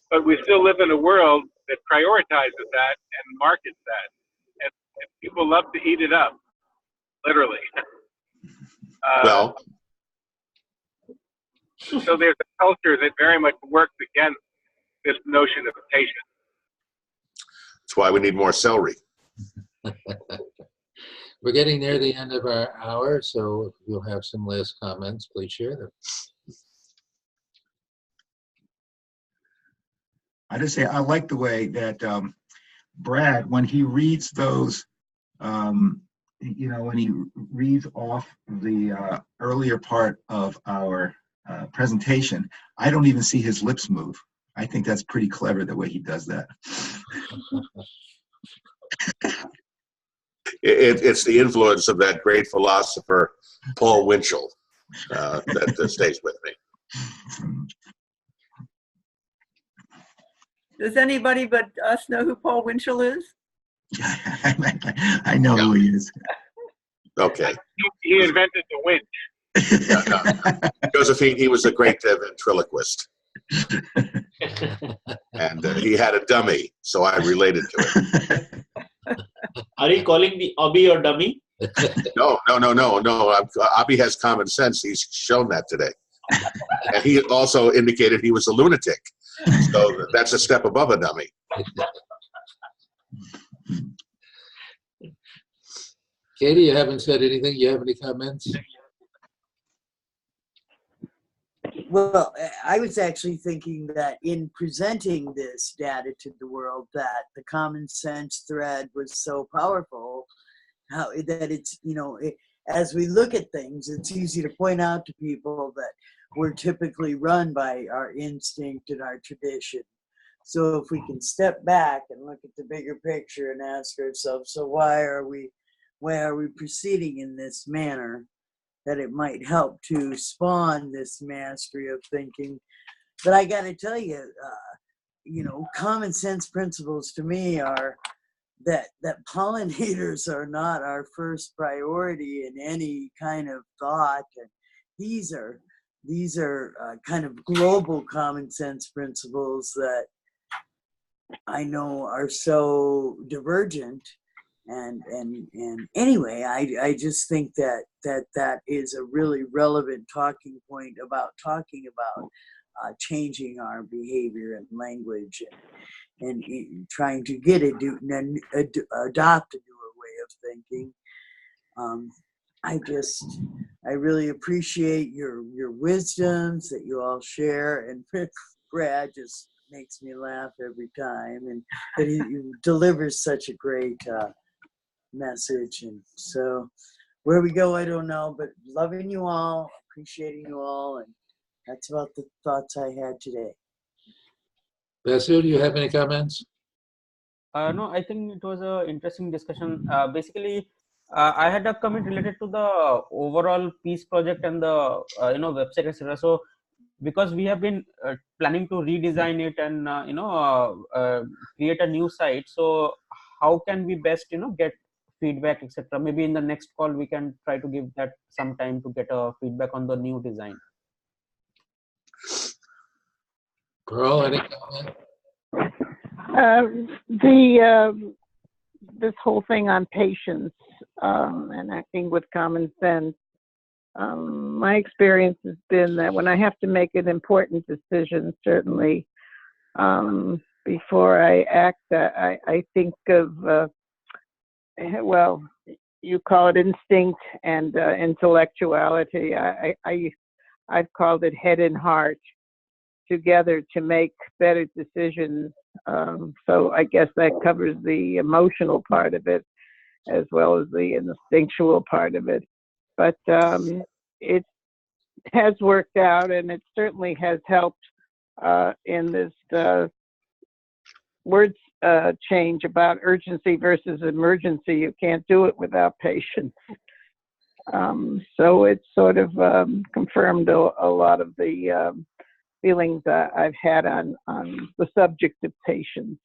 But we still live in a world that prioritizes that and markets that. And people love to eat it up, literally. Well, so there's a culture that very much works against this notion of patience. That's why we need more celery. We're getting near the end of our hour, so if you'll have some last comments, please share them. I just say I like the way that Brad, when he reads those, when he reads off the earlier part of our presentation, I don't even see his lips move. I think that's pretty clever the way he does that. It's the influence of that great philosopher, Paul Winchell, that stays with me. Does anybody but us know who Paul Winchell is? I know who he is. Okay. He invented the winch. No. Josephine, he was a great ventriloquist. And he had a dummy, so I related to it. Are you calling the Obi or dummy? No. Abi has common sense. He's shown that today. And he also indicated he was a lunatic. So that's a step above a dummy. Katie, you haven't said anything. You have any comments? Well, I was actually thinking that in presenting this data to the world, that the common sense thread was so powerful, that it's, as we look at things, it's easy to point out to people that we're typically run by our instinct and our tradition. So if we can step back and look at the bigger picture and ask ourselves, so why are we proceeding in this manner, that it might help to spawn this mastery of thinking. But I got to tell you, common sense principles to me are that pollinators are not our first priority in any kind of thought. And these are kind of global common sense principles that I know are so divergent. And anyway, I just think that is a really relevant talking point about talking about changing our behavior and language and trying to get adopt a newer way of thinking. I really appreciate your wisdoms that you all share, and Brad just makes me laugh every time, and that he delivers such a great message. And so where we go, I don't know, but loving you all, appreciating you all, and that's about the thoughts I had today. Basil, do you have any comments? No, I think it was an interesting discussion. Basically, I had a comment related to the overall peace project and the website, etc. So, because we have been planning to redesign it and create a new site, so how can we best get feedback, etc. Maybe in the next call we can try to give that some time to get a feedback on the new design. Pearl, any comment? This whole thing on patience and acting with common sense. My experience has been that when I have to make an important decision, certainly before I act, I think of well, you call it instinct and intellectuality. I've called it head and heart together to make better decisions. So I guess that covers the emotional part of it as well as the instinctual part of it. But it has worked out, and it certainly has helped in this word change about urgency versus emergency. You can't do it without patience. So it's sort of confirmed a lot of the feelings I've had on the subject of patience.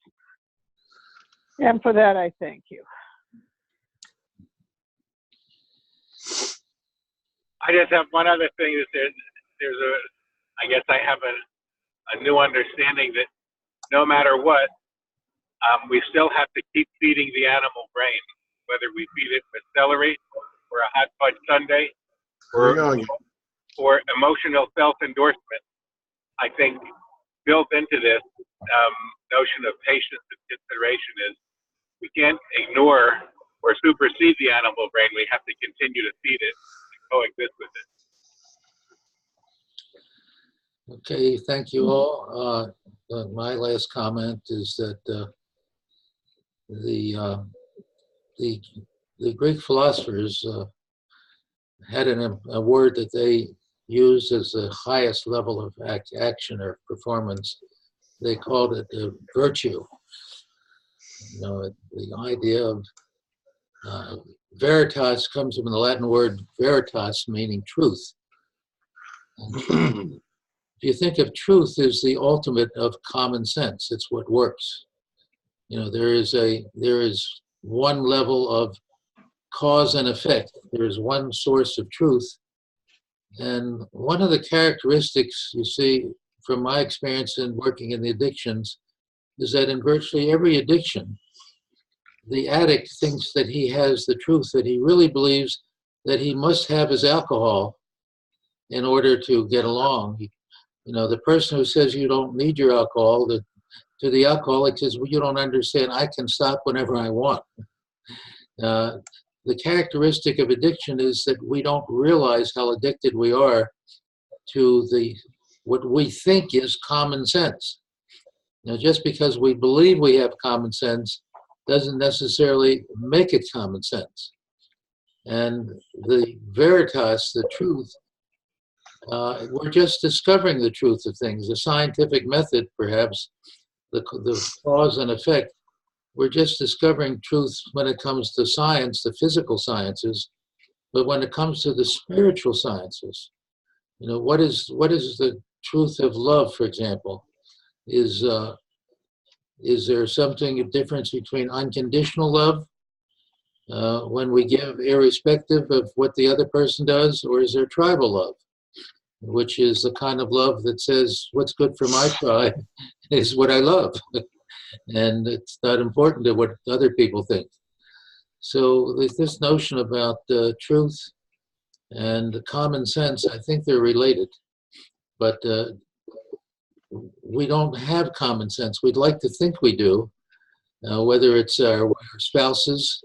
And for that, I thank you. I just have one other thing. That I guess I have a new understanding that no matter what, we still have to keep feeding the animal brain, whether we feed it with celery or a hot fudge sundae or emotional self-endorsement. I think built into this notion of patience and consideration is we can't ignore or supersede the animal brain. We have to continue to feed it and coexist with it. Okay, thank you all. My last comment is that the Greek philosophers had a word that they used as the highest level of action or performance. They called it virtue. You know, the idea of veritas comes from the Latin word veritas, meaning truth. And if you think of truth as the ultimate of common sense, it's what works. You know, there is one level of cause and effect. There is one source of truth. And one of the characteristics you see from my experience in working in the addictions is that in virtually every addiction, the addict thinks that he has the truth, that he really believes that he must have his alcohol in order to get along. You know, the person who says you don't need your alcohol, to the alcoholic says, well, you don't understand, I can stop whenever I want. The characteristic of addiction is that we don't realize how addicted we are to what we think is common sense. Now, just because we believe we have common sense doesn't necessarily make it common sense. And the veritas, the truth, we're just discovering the truth of things. The scientific method, perhaps, the cause and effect, we're just discovering truth when it comes to science, the physical sciences. But when it comes to the spiritual sciences, you know, what is the truth of love, for example? Is there something a difference between unconditional love when we give irrespective of what the other person does, or is there tribal love, which is the kind of love that says what's good for my tribe is what I love, and it's not important to what other people think. So this notion about truth and common sense, I think they're related, but we don't have common sense. We'd like to think we do, whether it's our spouses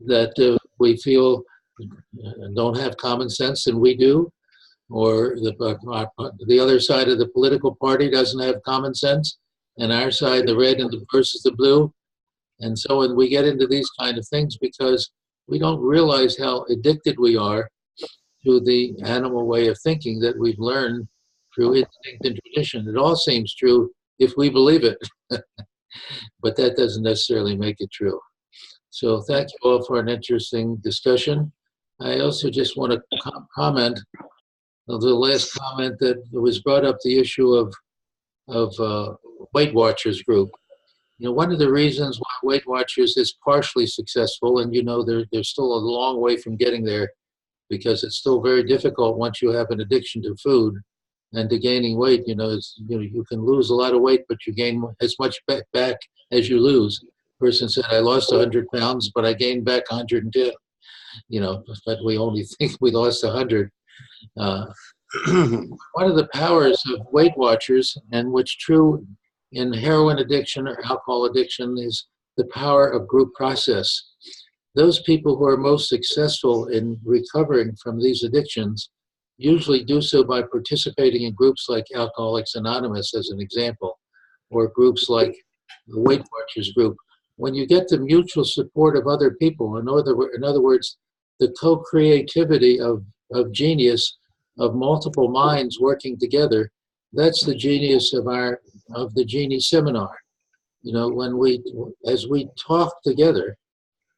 that we feel don't have common sense and we do, or the other side of the political party doesn't have common sense, and our side, the red and the versus the blue. And so when we get into these kind of things, because we don't realize how addicted we are to the animal way of thinking that we've learned through instinct and tradition. It all seems true if we believe it, but that doesn't necessarily make it true. So thank you all for an interesting discussion. I also just want to comment on the last comment that was brought up, the issue of Weight Watchers group. You know, one of the reasons why Weight Watchers is partially successful, and you know they're still a long way from getting there, because it's still very difficult once you have an addiction to food and to gaining weight. You know, you can lose a lot of weight, but you gain as much back as you lose. Person said, I lost 100 pounds, but I gained back 110. You know, but we only think we lost 100. One of the powers of Weight Watchers, and which true in heroin addiction or alcohol addiction, is the power of group process. Those people who are most successful in recovering from these addictions usually do so by participating in groups like Alcoholics Anonymous, as an example, or groups like the Weight Watchers group. When you get the mutual support of other people, in other words, the co-creativity of genius, of multiple minds working together, that's the genius of the Genie seminar. You know, as we talk together,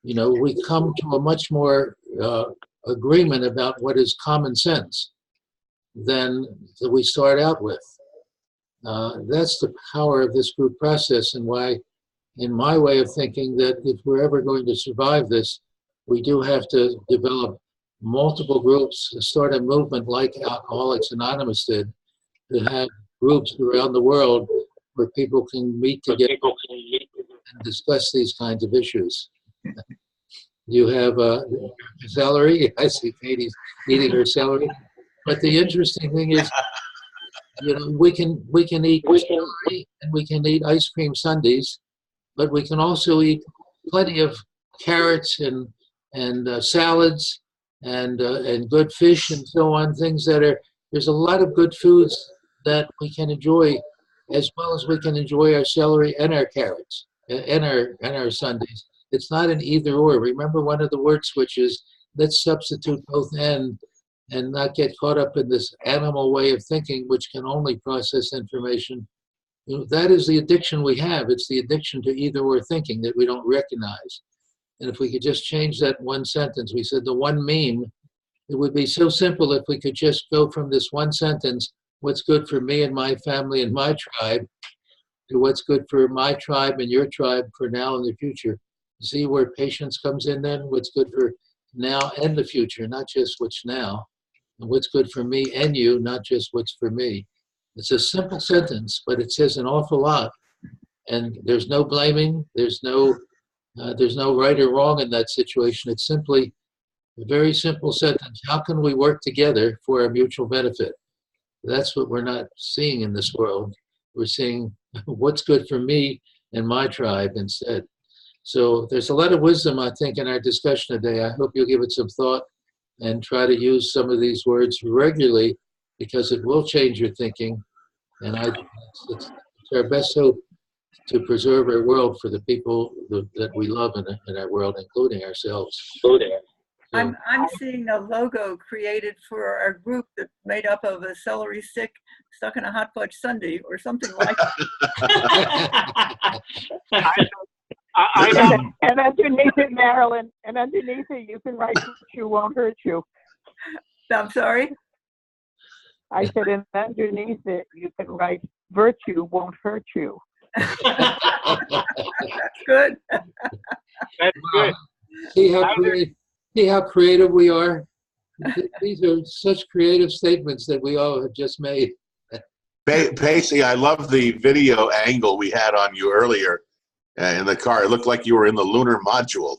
you know, we come to a much more agreement about what is common sense than we start out with. That's the power of this group process, and why, in my way of thinking, that if we're ever going to survive this, we do have to develop multiple groups, start a movement like Alcoholics Anonymous did, to have groups around the world where people can meet together and discuss these kinds of issues. You have celery. I see Katie's eating her celery. But the interesting thing is, you know, we can eat celery and we can eat ice cream sundaes, but we can also eat plenty of carrots and salads and good fish and so on. Things that are, there's a lot of good foods that we can enjoy, as well as we can enjoy our celery and our carrots and our sundaes. It's not an either or. Remember, one of the word switches, let's substitute both and not get caught up in this animal way of thinking, which can only process information. You know, that is the addiction we have. It's the addiction to either or thinking that we don't recognize. And if we could just change that one sentence, we said the one meme, it would be so simple if we could just go from this one sentence, what's good for me and my family and my tribe, to what's good for my tribe and your tribe for now and the future. See where patience comes in then? What's good for now and the future, not just what's now. And what's good for me and you, not just what's for me. It's a simple sentence, but it says an awful lot. And there's no blaming. There's no right or wrong in that situation. It's simply a very simple sentence. How can we work together for a mutual benefit? That's what we're not seeing in this world. We're seeing what's good for me and my tribe instead. So there's a lot of wisdom, I think, in our discussion today. I hope you'll give it some thought and try to use some of these words regularly, because it will change your thinking. And it's our best hope to preserve our world for the people that we love in our world, including ourselves. So, I'm seeing a logo created for our group that's made up of a celery stick stuck in a hot fudge sundae or something like that. And underneath it, Marilyn, and underneath it, you can write "Virtue won't hurt you." I'm sorry? I said, and underneath it, you can write "Virtue won't hurt you." That's good. That's good. See how creative we are? These are such creative statements that we all have just made. Pacey, I love the video angle we had on you earlier in the car. It looked like you were in the lunar module.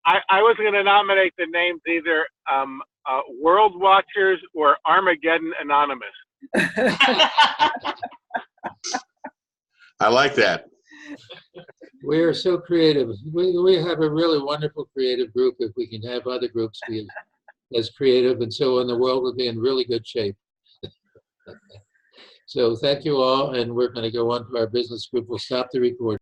I wasn't going to nominate the names either. World Watchers or Armageddon Anonymous? I like that. We are so creative. We have a really wonderful creative group. If we can have other groups be as creative and so on, the world will be in really good shape. So thank you all, and we're going to go on to our business group. We'll stop the recording.